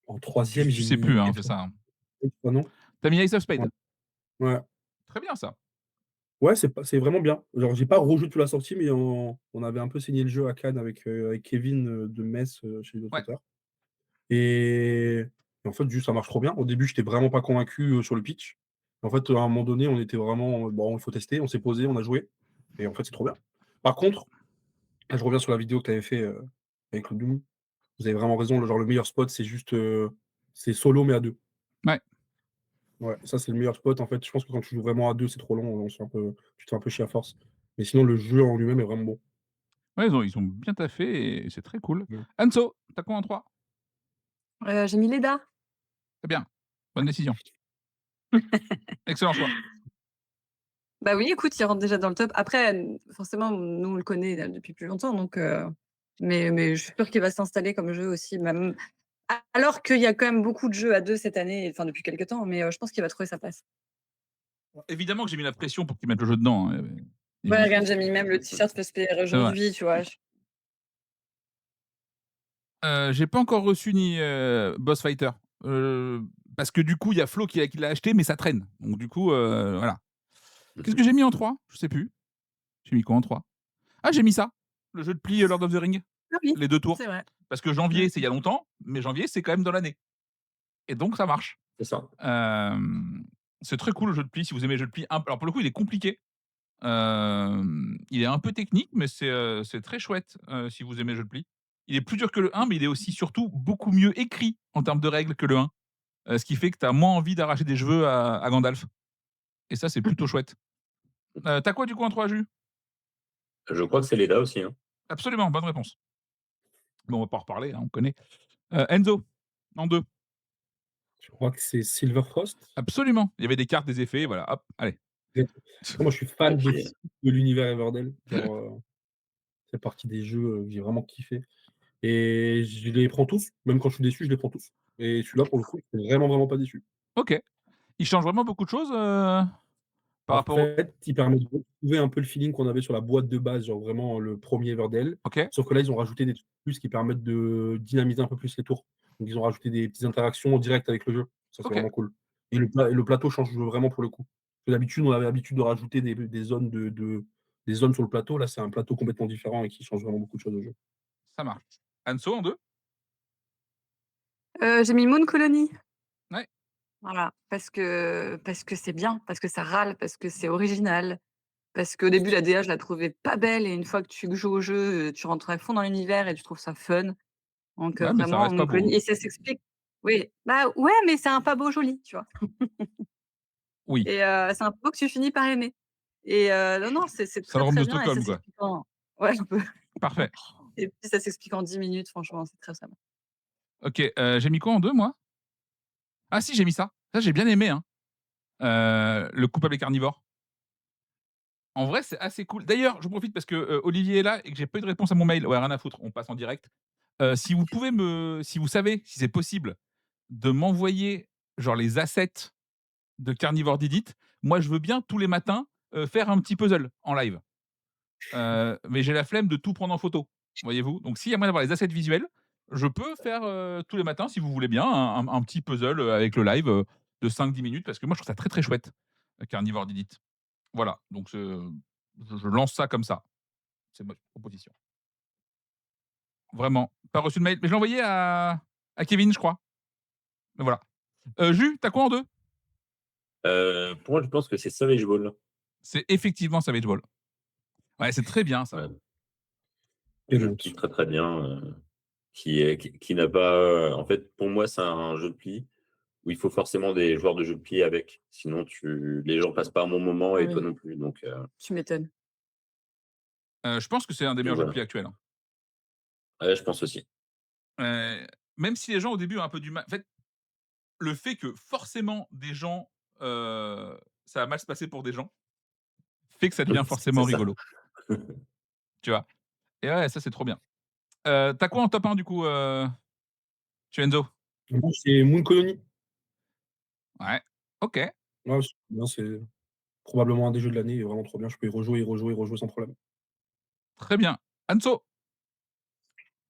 S4: en 3e,
S1: Tu
S4: j'ai
S1: sais plus,
S4: mis
S1: hein, c'est ça,
S4: F1,
S1: hein.
S4: non?
S1: Tu as mis Ace of
S4: Ouais.
S1: Spades.
S4: Ouais.
S1: Très bien ça.
S4: Ouais, c'est vraiment bien. Genre, j'ai pas rejoué toute la sortie, mais on avait un peu saigné le jeu à Cannes avec Kevin, de Metz, chez les autres
S1: Ouais.
S4: auteurs. Et en fait, juste, ça marche trop bien. Au début, j'étais vraiment pas convaincu, sur le pitch. En fait, à un moment donné, on était vraiment, «Bon, il faut tester». On s'est posé, on a joué et en fait, c'est trop bien. Par contre, là, je reviens sur la vidéo que tu avais fait, avec le Doom. Vous avez vraiment raison, le meilleur spot, c'est juste, c'est solo mais à 2.
S1: Ouais.
S4: Ouais, ça, c'est le meilleur spot. En fait, je pense que quand tu joues vraiment à 2, c'est trop long, on se fait un peu tu te fais un peu chier à force. Mais sinon, le jeu en lui-même est vraiment bon.
S1: Ouais, ils ont bien taffé et c'est très cool.
S4: Mmh.
S1: Anso, tu as quoi en 3?
S2: J'ai mis Leda.
S1: Très bien. Bonne décision. Excellent choix.
S2: Bah oui, écoute, il rentre déjà dans le top. Après, forcément, nous, on le connaît, depuis plus longtemps, donc mais je suis sûre qu'il va s'installer comme jeu aussi, même alors qu'il y a quand même beaucoup de jeux à 2 cette année, enfin depuis quelque temps, mais je pense qu'il va trouver sa place.
S1: Évidemment que j'ai mis la pression pour qu'ils mettent le jeu dedans, hein,
S2: Ouais,
S1: évi
S2: regarde, j'ai mis même le t-shirt cosplayer
S1: c'est vrai.
S2: aujourd'hui, tu vois?
S1: J'ai pas encore reçu ni, Boss Fighter, parce que du coup, il y a Flo qui l'a acheté, mais ça traîne. Donc du coup, voilà. Qu'est-ce que j'ai mis en 3? Je sais plus. J'ai mis quoi en 3? Ah, j'ai mis ça, le jeu de pli, Lord of the Rings,
S2: Ah oui,
S1: les 2 tours.
S2: c'est vrai.
S1: Parce que
S2: Mmh.
S1: janvier, c'est il y a longtemps, mais janvier, c'est quand même dans l'année et donc ça marche.
S3: C'est ça.
S1: C'est très cool le jeu de pli, si vous aimez les jeux de pli alors pour le coup, il est compliqué. Il est un peu technique, mais c'est très chouette, si vous aimez le jeu de pli. Il est plus dur que le 1, mais il est aussi surtout beaucoup mieux écrit en termes de règles que le 1, ce qui fait que tu as moins envie d'arracher des cheveux à Gandalf et ça, c'est plutôt chouette. Tu as quoi du coup en 3 Jus?
S3: Je crois que c'est Leda aussi, hein.
S1: Absolument, bonne réponse. Bon, on va pas en reparler, hein, on connaît. Enzo, en 2.
S4: Je crois que c'est Silver Frost.
S1: Absolument, il y avait des cartes, des effets, voilà, hop, allez.
S4: Et moi, je suis fan de
S3: OK.
S4: fou de l'univers Everdell. Genre, ça fait partie des jeux, que j'ai vraiment kiffé et je les prends tous, même quand je suis déçu, je les prends tous et celui-là, pour le coup, je suis vraiment, vraiment pas déçu.
S1: OK. Il change vraiment beaucoup de choses, par
S4: En
S1: rapport au
S4: fait, il permet de retrouver un peu le feeling qu'on avait sur la boîte de base, genre vraiment le premier Everdell.
S1: OK,
S4: Sauf que là, ils ont rajouté des trucs plus qui permettent de dynamiser un peu plus les tours. Donc ils ont rajouté des petites interactions en direct avec le jeu. Ça, c'est
S1: OK,
S4: vraiment cool et le plateau change vraiment pour le coup. Parce que d'habitude, on avait l'habitude de rajouter des zones des zones sur le plateau. Là, c'est un plateau complètement différent et qui change vraiment beaucoup de choses au jeu.
S1: ça marche. Anso en 2.
S2: J'ai mis Moon Colony.
S1: Ouais,
S2: Voilà, parce que c'est bien, parce que ça râle, parce que c'est original, parce qu'au début la DA je la trouvais pas belle et une fois que tu joues au jeu, tu rentres à fond dans l'univers et tu trouves ça fun. Donc
S1: ouais, mais ça
S2: vraiment
S1: reste pas
S2: Moon
S1: beau, hein.
S2: Colony et ça s'explique oui, bah, ouais, mais c'est un pas beau joli, tu vois?
S1: Oui,
S2: Et c'est un peu que tu finis par aimer et non, non, c'est très,
S1: syndrome
S2: très
S1: de
S2: bien et ça
S1: Stockholm, quoi.
S2: s'explique en ouais, un peu
S1: Parfait.
S2: et puis ça s'explique en 10 minutes, franchement, c'est très, très bien.
S1: OK, j'ai mis quoi en 2 moi? Ah si, j'ai mis ça. Ça, j'ai bien aimé, hein, le coupable et carnivore. En vrai, c'est assez cool. D'ailleurs, je profite parce que, Olivier est là et que j'ai pas eu de réponse à mon mail. Ouais, rien à foutre, on passe en direct. Si vous savez, si c'est possible, de m'envoyer genre les assets de Carnivore Did It, moi je veux bien tous les matins, faire un petit puzzle en live. Mais j'ai la flemme de tout prendre en photo. voyez-vous? Donc s'il y a moyen d'avoir les assets visuels, je peux faire, tous les matins, si vous voulez bien, un petit puzzle, avec le live, de 5-10 minutes parce que moi je trouve ça très, très chouette, Carnivore Didit. Voilà, donc je lance ça comme ça. C'est ma proposition. Vraiment. Pas reçu de mail, mais je l'ai envoyé à Kevin, je crois. Mais voilà. Jus, tu quoi en 2?
S3: Pour moi, je pense que c'est Savage Ball.
S1: C'est effectivement Savage Ball. Ouais, c'est très bien ça.
S3: Ouais.
S4: Et
S3: Jeu de
S4: donc,
S3: pli très, très bien, qui n'a pas, en fait, pour moi, c'est un jeu de pli où il faut forcément des joueurs de jeu de pli avec. Sinon, les gens passent pas un bon moment
S2: Ah
S3: et
S2: oui,
S3: toi non plus. Donc
S2: tu m'étonnes.
S1: Je pense que c'est un des meilleurs jeux de
S3: voilà.
S1: pli actuels, hein.
S3: Ouais, je pense aussi.
S1: Même si les gens au début ont un peu du mal en fait, le fait que forcément des gens, ça va mal se passer pour des gens, fait que ça devient
S3: C'est
S1: forcément
S3: ça.
S1: rigolo, tu vois? Et ouais, ça c'est trop bien. Tu quoi en top 1 du coup, tu Enzo?
S4: moi, c'est Moon Colony.
S1: Ouais, OK,
S4: Ouais, c'est bien, c'est probablement un des jeux de l'année, il est vraiment trop bien. Je peux y rejouer, y rejouer, y rejouer sans problème.
S1: très bien. Anso?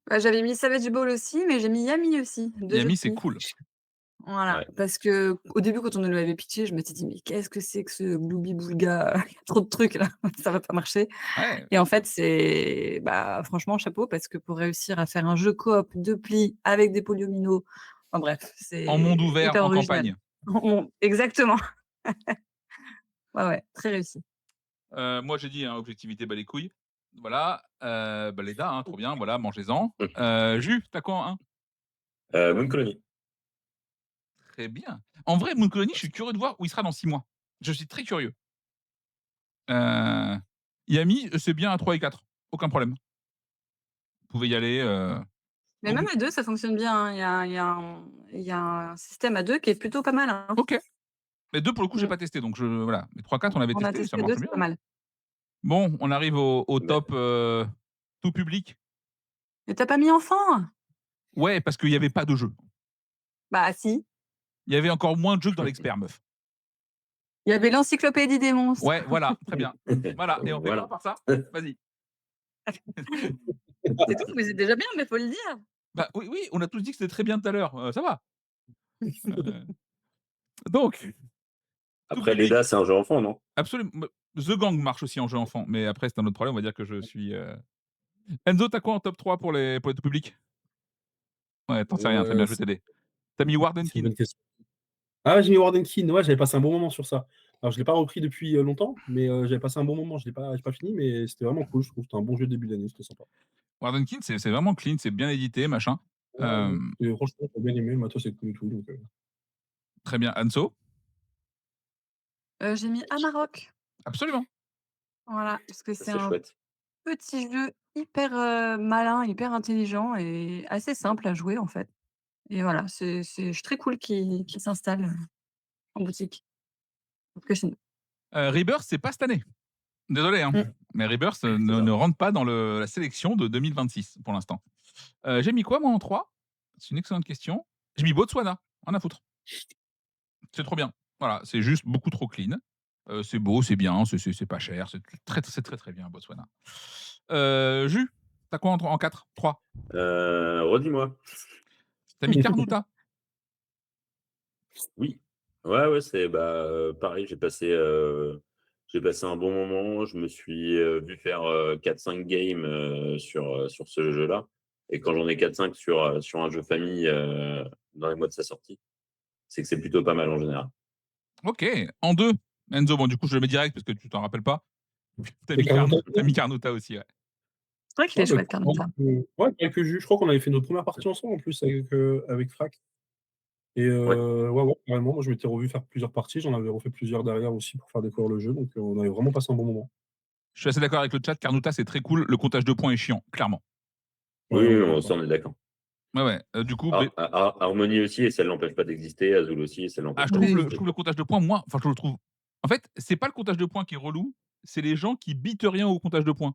S2: Bah, j'avais mis Savage Ball aussi, mais j'ai mis Yami aussi, 2 jeux de
S1: Yami, c'est
S2: pli.
S1: cool.
S2: Voilà,
S3: Ouais.
S2: parce qu'au début, quand on nous l'avait pitché, je m'étais dit: «Mais qu'est-ce que c'est que ce gloubi-boulga? Il y a trop de trucs là, ça va pas marcher»
S1: Ouais,
S2: et en fait, franchement chapeau parce que pour réussir à faire un jeu coop de pli avec des polyomino, enfin bref,
S1: en monde
S2: c'est
S1: ouvert,
S2: hyper
S1: en
S2: original.
S1: campagne.
S2: Exactement. Ouais, ouais, très réussi.
S1: Moi j'ai dit, hein, objectivité, bas les couilles. Voilà, Baleda, hein, trop bien, voilà, mangez-en. Jus, tu quoi en 1?
S3: Moon Colony.
S1: Très bien. En vrai, Moon Colony, je suis curieux de voir où il sera dans 6 mois. Je suis très curieux. Yami, c'est bien à 3 et 4, aucun problème. Vous pouvez y aller,
S2: Mais
S1: donc
S2: même à 2, ça fonctionne bien, hein. Il y a un système à 2 qui est plutôt pas mal, hein.
S1: OK. Mais 2 pour le coup, j'ai
S2: Mmh.
S1: pas testé, donc voilà. Mais 3-4 on avait
S2: On a
S1: testé, ça
S2: testé 2,
S1: marche
S2: c'est
S1: bien,
S2: pas
S1: hein.
S2: mal.
S1: Bon, on arrive au
S3: Bah,
S1: top, tout public.
S2: Mais tu as pas mis enfant?
S1: Ouais, parce qu'il y avait pas de jeu.
S2: Bah si,
S1: Il y avait encore moins de jeux que dans l'expert, meuf.
S2: il y avait l'encyclopédie des monstres.
S1: Ouais, voilà, très bien. Voilà, et on fait quoi
S3: voilà.
S1: par ça? Vas-y.
S2: C'est tout, mais c'est déjà bien, mais faut le dire.
S1: Bah, oui, oui, on a tous dit que c'était très bien tout à l'heure, ça va. Heu, donc, tout
S3: Après,
S1: public,
S3: l'EDA, c'est un jeu enfant, non?
S1: absolument. The Gang marche aussi en jeu enfant, mais après c'est un autre problème, on va dire que je suis, Enzo, tu quoi en top 3 pour les tout public? Ouais, tu sais rien, très bien, je vais
S4: C'est
S1: t'aider. Tu mis
S4: c'est une
S1: Wardenkin?
S4: bonne question. Ah, j'ai mis Wardenkin, ouais, j'avais passé un bon moment sur ça. Alors je l'ai pas repris depuis, longtemps, mais j'avais passé un bon moment. Je l'ai pas fini, mais c'était vraiment cool, je trouve. C'était un bon jeu de début d'année, c'était sympa.
S1: Wardenkin, c'est vraiment clean, c'est bien édité, machin.
S4: Ouais, ouais, et franchement, j'ai bien aimé, le matos est cool et tout, donc
S1: Très bien. Anso?
S2: J'ai mis Amarok,
S1: Absolument.
S2: voilà, parce que
S3: Ça,
S2: c'est
S3: c'est
S2: un
S3: chouette.
S2: petit jeu hyper, malin, hyper intelligent et assez simple à jouer, en fait et voilà, c'est très cool qu'il s'installe, en boutique. En tout cas chez nous.
S1: Rebirth, c'est pas cette année. Désolé, hein,
S2: Mmh.
S1: mais Rebirth,
S3: C'est
S1: ne
S3: ça.
S1: rentre pas dans la sélection de 2026 pour l'instant. J'ai mis quoi moi en 3? C'est une excellente question. J'ai mis Botswana, rien à foutre. C'est trop bien. Voilà, c'est juste beaucoup trop clean. C'est beau, c'est bien, c'est pas cher, c'est très, très bien Botswana. Jus, tu quoi en 4? 3?
S3: Redis-moi.
S1: Tu mis Carnouta?
S3: Oui. Ouais, ouais, c'est pareil, j'ai passé un bon moment. Je me suis, vu faire, 4-5 games, sur ce jeu-là et quand j'en ai 4-5 sur un jeu famille, dans les mois de sa sortie, c'est que c'est plutôt pas mal en général.
S1: OK. En 2, Enzo, bon du coup je le mets direct parce que tu t'en rappelles pas. Tu
S4: et Carnota
S1: as mis Carnouta aussi, ouais.
S2: C'est vrai qu'il est
S4: ouais, bah,
S2: chouette,
S4: écoute, pareil
S2: Carnota.
S4: ouais, pareil que Jus, je crois qu'on avait fait notre première partie ensemble en plus avec Frac et
S3: Ouais.
S4: ouais, ouais, carrément, moi je m'étais revu faire plusieurs parties, j'en avais refait plusieurs derrière aussi pour faire découvrir le jeu, donc on avait vraiment passé un bon moment.
S1: Je suis assez d'accord avec le chat, Carnouta c'est très cool, le comptage de points est chiant, clairement.
S4: Ouais,
S3: Oui,
S4: on est
S3: on
S4: d'accord.
S3: ça, on est d'accord.
S1: Ouais, ouais, du coup,
S3: Ah, Harmonie aussi et ça ne l'empêche pas d'exister. Azul aussi et ça ne l'empêche
S1: je
S3: pas
S1: trouve
S2: Oui.
S1: je
S3: d'exister.
S1: trouve le comptage de points, moi, enfin je le trouve en fait, c'est pas le comptage de points qui est relou, c'est les gens qui bitent rien au comptage de points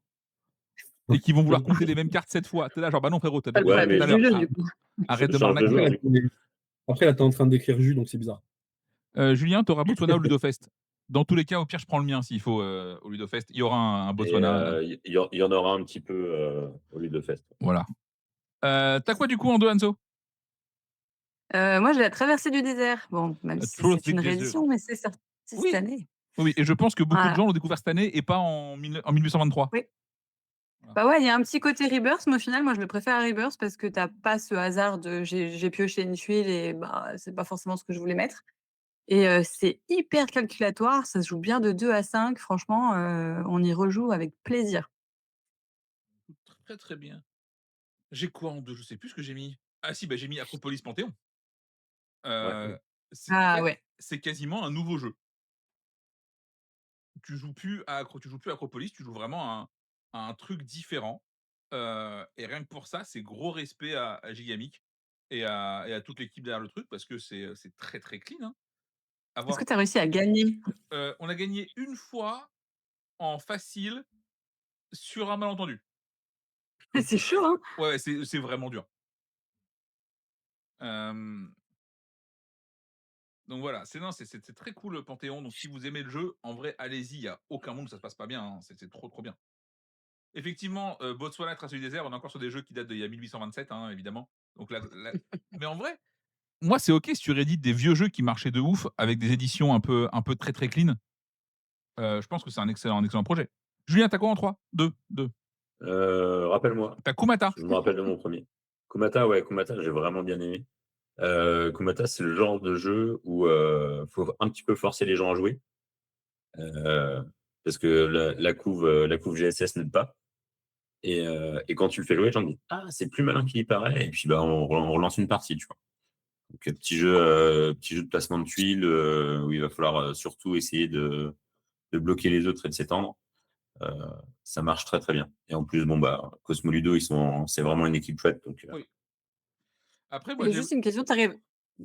S1: et qui vont vouloir compter les mêmes cartes 7 fois. Tu es là genre: «Bah non frérot, tu as
S2: Pas
S1: déjà
S2: le
S1: compté
S3: Ouais,
S1: tout
S3: mais
S1: à
S2: principe du
S1: l'heure,
S2: jeu, du coup.
S1: arrête de
S3: change de
S1: m'arnaquer».
S3: jeu,
S4: Après là,
S3: du coup.
S4: tu es en train d'écrire Jus, donc c'est bizarre.
S1: Julien, tu auras Botswana ou Ludofest? Dans tous les cas, au pire, je prends le mien s'il faut, au Ludofest. Il y aura un
S3: Et
S1: Botswana,
S3: il y en aura un petit peu au Ludofest.
S1: voilà. Tu quoi, du coup, en 2, Anso?
S2: Moi, j'ai la traversée du désert. Bon, même si
S1: Through
S2: c'est
S1: the
S2: une
S1: Desert.
S2: réédition, mais c'est sorti cette
S1: Oui,
S2: année.
S1: oui, et je pense que beaucoup de
S2: Voilà,
S1: gens l'ont découvert cette année et pas en 1823.
S2: oui.
S1: Voilà.
S2: Bah, ouais, il y a un petit côté Rebirth, mais au final, moi, je le préfère à Rebirth parce que tu as pas ce hasard de j'ai pioché une tuile et bah, c'est pas forcément ce que je voulais mettre et c'est hyper calculatoire, ça se joue bien de 2 à 5. Franchement, on y rejoue avec plaisir.
S1: Très, très bien. J'ai quoi en 2? Je sais plus ce que j'ai mis. Ah si, bah, j'ai mis Acropolis Panthéon.
S3: Ouais.
S1: C'est en
S2: Ah
S1: fait,
S2: ouais.
S1: c'est quasiment un nouveau jeu. Tu joues plus à Acropolis, tu joues vraiment à un truc différent, et rien que pour ça, c'est gros respect à Gigamic et à toute l'équipe derrière le truc parce que c'est très, très clean, hein.
S2: Est-ce que
S1: Avoir
S2: tu as réussi à gagner?
S1: On a gagné une fois en facile sur un malentendu. Donc
S2: C'est chaud, hein?
S1: ouais, ouais, c'est vraiment dur. Hem, donc voilà, c'est très cool, le Panthéon. Donc si vous aimez le jeu, en vrai, allez-y, il y a aucun monde où ça se passe pas bien, hein. C'est trop, trop bien. Effectivement, Botswana, Trace du désert, on est encore sur des jeux qui datent d'il y a 1827, hein, évidemment. Donc là mais en vrai, moi, c'est OK si tu réédites des vieux jeux qui marchaient de ouf avec des éditions un peu très, très clean. Je pense que c'est un excellent projet. Julien, tu quoi en 3? 2.
S3: Rappelle-moi,
S1: Tu Kumata.
S3: parce que je me rappelle de mon premier. Kumata, ouais, Kumata, j'ai vraiment bien aimé. Kumata, c'est le genre de jeu où faut un petit peu forcer les gens à jouer. euh, Parce que la couve GSS n'aide pas. Et quand tu le fais jouer, les gens disent ah, c'est plus malin qu'il y paraît. Et puis bah, on relance une partie, tu vois. Donc, petit jeu de placement de tuiles où il va falloir surtout essayer de bloquer les autres et de s'étendre. Euh, Ça marche très très bien. Et en plus, bon bah, Cosmo Ludo, c'est vraiment une équipe chouette. Donc,
S1: Oui. Après, moi,
S2: Et
S1: j'ai
S2: juste une question,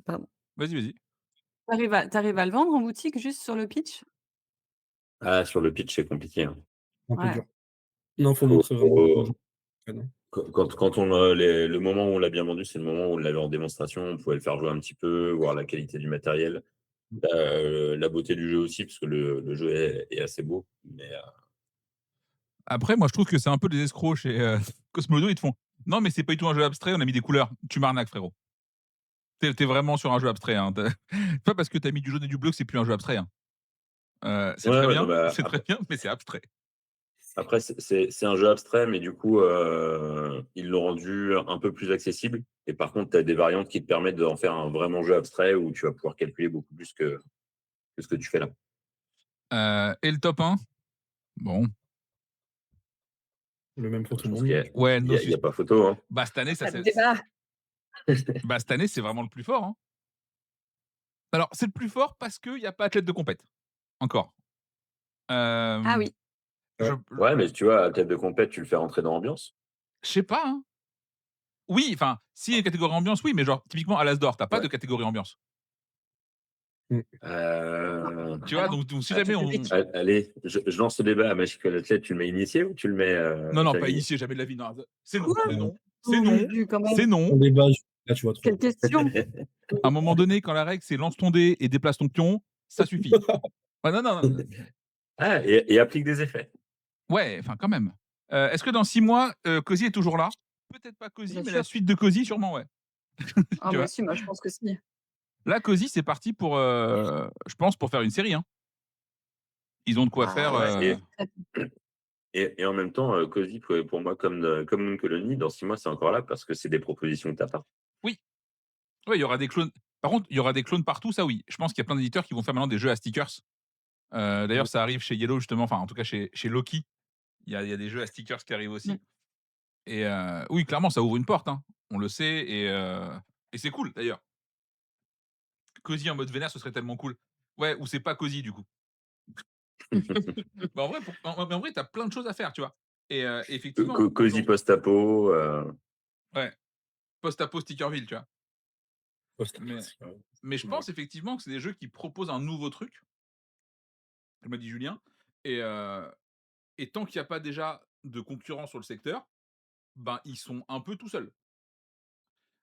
S2: pardon,
S1: vas-y, vas-y.
S2: tu arrives à le vendre en boutique juste sur le pitch?
S3: sur le pitch, c'est compliqué, hein.
S4: Un peu
S2: Ouais.
S4: dur. Non, faut
S3: Faut-
S4: montrer vraiment aux gens.
S3: faut-
S4: Ah non.
S3: quand le moment où on l'a bien vendu, c'est le moment où on l'avait en démonstration. On pouvait le faire jouer un petit peu, voir la qualité du matériel, la beauté du jeu aussi, parce que le jeu est assez beau. Mais
S1: Après, moi, je trouve que c'est un peu des escrocs chez, Cosmodo. Ils te font: «Non, mais c'est pas du tout un jeu abstrait, on a mis des couleurs». Tu m'arnaques, frérot. Tu es vraiment sur un jeu abstrait, hein. C'est pas parce que tu as mis du jaune et du bleu que c'est plus un jeu abstrait, hein. C'est
S3: ouais,
S1: très
S3: ouais, non,
S1: bien,
S3: bah,
S1: c'est très bien, mais c'est abstrait.
S3: après, c'est un jeu abstrait, mais du coup, ils l'ont rendu un peu plus accessible. Et par contre, tu as des variantes qui te permettent d'en faire un vraiment jeu abstrait où tu vas pouvoir calculer beaucoup plus que ce que tu fais là.
S1: Et le top 1? Bon,
S4: Le même pour tout
S3: Je
S4: le
S3: pense
S4: monde,
S3: qu'il
S4: non,
S3: n'y
S4: je
S3: a,
S4: pense.
S1: ouais,
S3: il y
S1: no
S3: a- il y
S1: sus
S3: a pas photo, hein.
S1: bah, cette année, ça
S2: Pas de
S1: c'est
S2: débat.
S1: bah, cette année, c'est vraiment le plus fort, hein. Alors, c'est le plus fort parce qu'il y a pas athlète de compète, encore.
S2: Ah
S1: Hem,
S2: oui.
S1: je
S4: Ouais.
S3: Ouais, mais tu vois, à tête de compète, tu le fais rentrer dans l'ambiance.
S1: je sais pas, hein. Oui, enfin, si y a une catégorie ambiance, oui, mais genre, typiquement, à l'As d'or, tu pas
S3: Ouais.
S1: de catégorie ambiance.
S4: Mmh.
S2: Non.
S1: Tu
S2: Ah
S1: vois?
S2: non,
S1: Donc si
S2: c'est
S1: jamais
S2: public.
S1: on
S3: Allez, je lance le débat à Magical Athlete. Tu le mets initié ou tu le mets
S1: non, non, pas
S3: familier?
S1: initié, jamais de la vie, non, c'est non,
S2: Quoi?
S1: c'est
S4: Ouais.
S1: non, c'est
S2: Oh
S1: non,
S2: Juju, quand
S1: c'est
S2: même.
S1: non.
S4: Ton débat, là, tu vois trop.
S2: Quelle question?
S1: À un moment donné, quand la règle, c'est lance ton dé et déplace ton pion, ça suffit. Ouais, non, non,
S3: Ah, et applique des effets.
S1: ouais, enfin, quand même. Est-ce que dans 6 mois, Cozy est toujours là? Peut-être pas Cozy,
S2: Bien
S1: mais la
S2: sûr.
S1: suite de Cozy, sûrement, ouais.
S2: Ah
S1: Tu
S2: bah
S1: vois?
S2: si, moi je pense que si.
S1: Là, Cozy, c'est parti pour, je pense, pour faire une série, hein. Ils ont de quoi faire,
S2: Bah,
S3: Ouais,
S2: c'est très
S3: et en même temps, Cozy, pour moi, comme Moon Colony, dans 6 mois, c'est encore là parce que c'est des propositions de ta part.
S1: oui, ouais, il y aura des clones. Par contre, il y aura des clones partout, ça oui. Je pense qu'il y a plein d'éditeurs qui vont faire maintenant des jeux à stickers.
S4: Mmh.
S1: D'ailleurs, ça arrive chez Yellow justement, enfin en tout cas chez Loki, il y a des jeux à stickers qui arrivent
S2: mmh.
S1: aussi et oui, clairement, ça ouvre une porte, hein. On le sait et c'est cool d'ailleurs. Cozy en mode vénère, ce serait tellement cool. Ouais, ou c'est pas Cozy du coup. Bah, en vrai, mais en vrai, tu as plein de choses à faire, tu vois? Et effectivement,
S3: Cozy post-apo.
S1: ouais, post-apo Stickerville, tu vois? Mais
S4: Post-apocalypse, ouais.
S1: mais je
S4: Ouais.
S1: pense effectivement que c'est des jeux qui proposent un nouveau truc, comme m'a dit Julien et tant qu'il y a pas déjà de concurrents sur le secteur, ben, ils sont un peu tout seuls.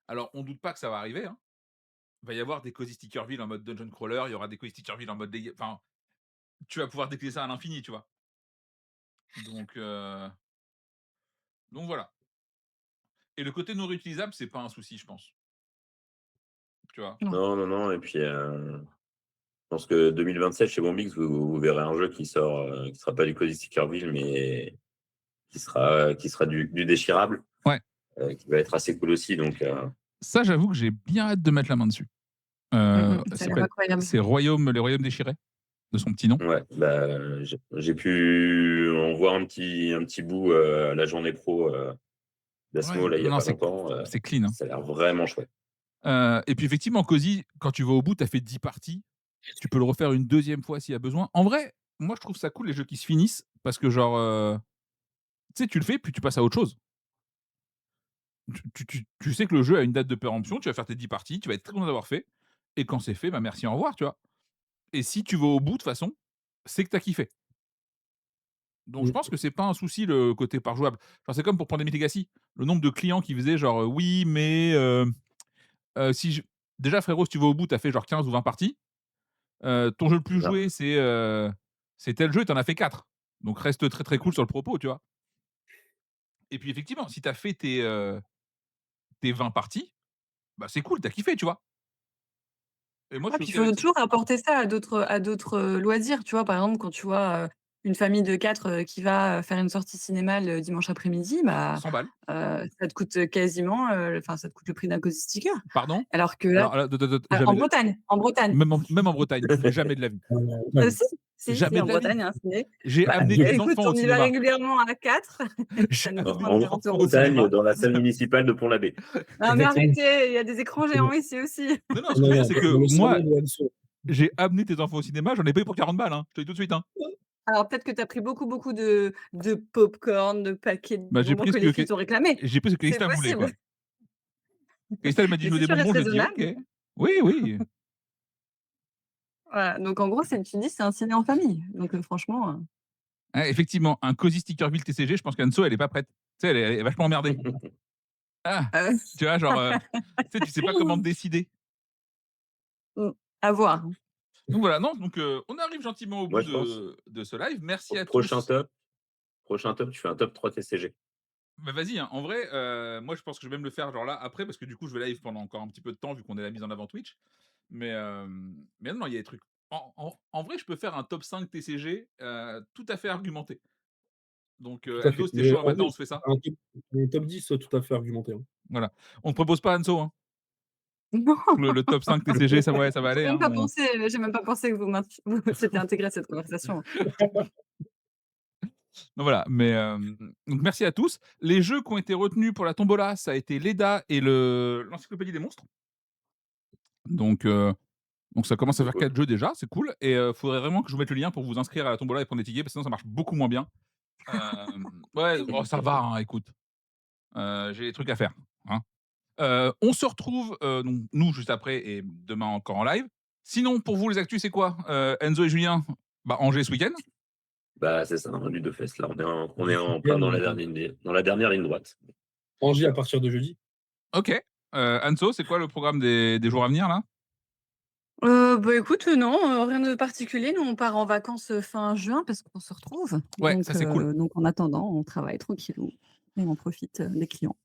S1: Alors on doute pas que ça va arriver, hein. Il va y avoir des Cozy Stickerville en mode dungeon crawler, il y aura des Cozy Stickerville en mode enfin, tu vas pouvoir décliner ça à l'infini, tu vois? Donc voilà. Et le côté non réutilisable, c'est pas un souci, je pense. Tu vois?
S2: Non.
S3: Non, non, non. Et puis, je pense que 2027, chez Bombix, vous verrez un jeu qui sort, qui sera pas du Cozy Stickerville, mais qui sera du déchirable,
S1: Ouais.
S3: qui va être assez cool aussi. Donc,
S1: Ça, j'avoue que j'ai bien hâte de mettre la main dessus. Ça
S2: Ça a l'air
S1: s'appelle
S2: incroyable.
S1: c'est les Royaumes déchirés, de son petit nom.
S3: ouais, bah, j'ai pu en voir un petit bout à la journée pro d'Asmo,
S1: Ouais,
S3: là, il y a
S1: non,
S3: pas longtemps.
S1: c'est clean, hein.
S3: Ça a l'air vraiment chouette.
S1: Et puis effectivement, Cozy, quand tu vas au bout, tu as fait 10 parties, tu peux le refaire une deuxième fois s'il y a besoin. En vrai, moi, je trouve ça cool les jeux qui se finissent parce que genre, tu sais, tu le fais puis tu passes à autre chose. Tu sais que le jeu a une date de péremption, tu vas faire tes 10 parties, tu vas être très content d'avoir fait et quand c'est fait, bah, merci, au revoir, tu vois? Et si tu vas au bout, de toute façon, c'est que tu as kiffé. Donc je
S4: Mmh.
S1: pense que c'est pas un souci le côté par jouable. Genre, c'est comme pour Pandemic Legacy, le nombre de clients qui faisaient genre, «Oui, mais si je» déjà frérot, si tu vas au bout, tu as fait genre 15 ou 20 parties, ton jeu le plus
S3: Voilà.
S1: joué, c'est tel jeu et tu en as fait 4. Donc reste très, très cool sur le propos, tu vois? Et puis effectivement, si tu as fait tes 20 parties, bah, c'est cool, tu as kiffé, tu vois? Et moi, je
S2: Ouais,
S1: suis
S2: puis il
S1: OK
S2: faut
S1: avec ça.
S2: toujours apporter ça à d'autres loisirs, tu vois? Par exemple, quand tu vois, une famille de 4 qui va, faire une sortie cinéma le dimanche après-midi, bah,
S1: 100 balles.
S2: ça te coûte quasiment, enfin, ça te coûte le prix d'un Cozy Sticker.
S1: Pardon?
S2: Alors que là,
S1: Alors là,
S2: en
S1: jamais de
S2: Bretagne, en Bretagne.
S1: même en Bretagne, jamais de la vie.
S4: Ouais.
S2: Si, si,
S1: Jamais
S2: en
S1: de la vie.
S2: Bretagne, il y a un ciné.
S1: J'ai
S4: Bah,
S1: amené
S2: Et
S1: des
S2: écoute,
S1: enfants au
S2: on y va
S1: cinéma.
S2: régulièrement à 4.
S1: J'ai
S2: Ça nous coûte
S1: amené
S2: moins de
S1: des
S2: 40
S1: enfants au
S2: €.
S3: Bretagne,
S1: cinéma.
S3: dans la salle municipale de Pont-l'Abbé.
S2: Non mais
S4: Exactement.
S2: arrêtez, il y a des écrans géants ici aussi.
S1: Non, non, ce que
S4: Non,
S1: je veux dire,
S4: non,
S1: c'est que
S4: dans le
S1: moi,
S4: salon de Anso.
S1: j'ai amené tes enfants au cinéma, j'en ai payé pour 40 balles, hein. Je te le dis tout de suite, hein.
S2: Alors peut-être que tu as pris beaucoup, beaucoup de popcorn, de paquets de
S1: Bah,
S2: bonbons que les filles t'ont réclamés.
S1: j'ai pris ce que
S2: C'est
S1: Calista voulait,
S2: possible.
S1: quoi. Calista, elle m'a dit: «Je
S2: Mais
S1: veux
S2: si
S1: des
S2: tu restes
S1: bonbons», je lui ai dit: «OK».
S2: raisonnable,
S1: Oui, oui.
S2: voilà, donc en gros, c'est tu dis: «C'est un ciné en famille», donc franchement,
S1: Ah, effectivement, un Cozy Stickerville TCG, je pense qu'Anso, elle est pas prête. Tu sais, elle est vachement emmerdée. Ah!
S2: heu,
S1: Tu vois, genre, tu sais, tu sais pas comment te décider.
S2: mmh, à voir.
S1: Donc voilà, non, donc on arrive gentiment au
S3: Moi,
S1: bout
S3: je pense,
S1: de ce live. Merci à
S3: prochain
S1: tous.
S3: top, tu fais un top 3 TCG.
S1: Bah, vas-y, hein. En vrai, moi, je pense que je vais même le faire, genre, là, après, parce que du coup, je vais live pendant encore un petit peu de temps, vu qu'on est la mise en avant Twitch. Mais non, il y a des trucs en vrai, je peux faire un top 5 TCG, tout à fait argumenté. Donc
S4: Tout à
S1: Endo,
S4: fait.
S1: si tu
S4: Mais
S1: chaud,
S4: en
S1: maintenant,
S4: vrai,
S1: on se fait ça.
S4: un top 10 tout à fait argumenté, hein.
S1: Voilà. On te propose pas Anso, hein.
S2: Non,
S1: Le top 5 TCG, ça, ouais, ça va aller,
S2: j'ai même
S1: hein,
S2: pas pensé, j'ai même pas pensé que vous s'étiez intégré à cette conversation.
S1: donc voilà, donc merci à tous. Les jeux qui ont été retenus pour la tombola, ça a été l'EDA et l'Encyclopédie des monstres. Donc ça commence à
S3: C'est
S1: faire
S3: cool.
S1: 4 jeux déjà, c'est cool et faudrait vraiment que je vous mette le lien pour vous inscrire à la tombola et prendre des tickets parce que sinon ça marche beaucoup moins bien. Ouais, oh ça va, hein, écoute, j'ai des trucs à faire, hein. On se retrouve, donc nous juste après et demain encore en live. Sinon pour vous les actus, c'est quoi? Enzo et Julien, bah, Angers ce week-end.
S3: Bah, c'est ça, un du deux fesses. Là, on est en plein
S4: Week-end,
S3: dans la dernière ligne droite.
S4: Angers à partir de jeudi.
S1: OK. Anso, c'est quoi le programme des jours à venir là?
S2: Bah, écoute, non, rien de particulier. Nous, on part en vacances, fin juin parce qu'on se retrouve.
S1: Ouais,
S2: Donc
S1: ça c'est cool.
S2: donc en attendant, on travaille tranquillou et on profite, des clients.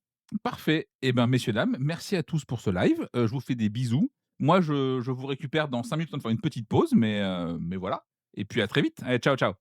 S1: Parfait. Et ben, messieurs, dames, merci à tous pour ce live. Je vous fais des bisous. Moi, je vous récupère dans 5 minutes, on va faire une petite pause, mais voilà. Et puis à très vite. Allez, ciao, ciao.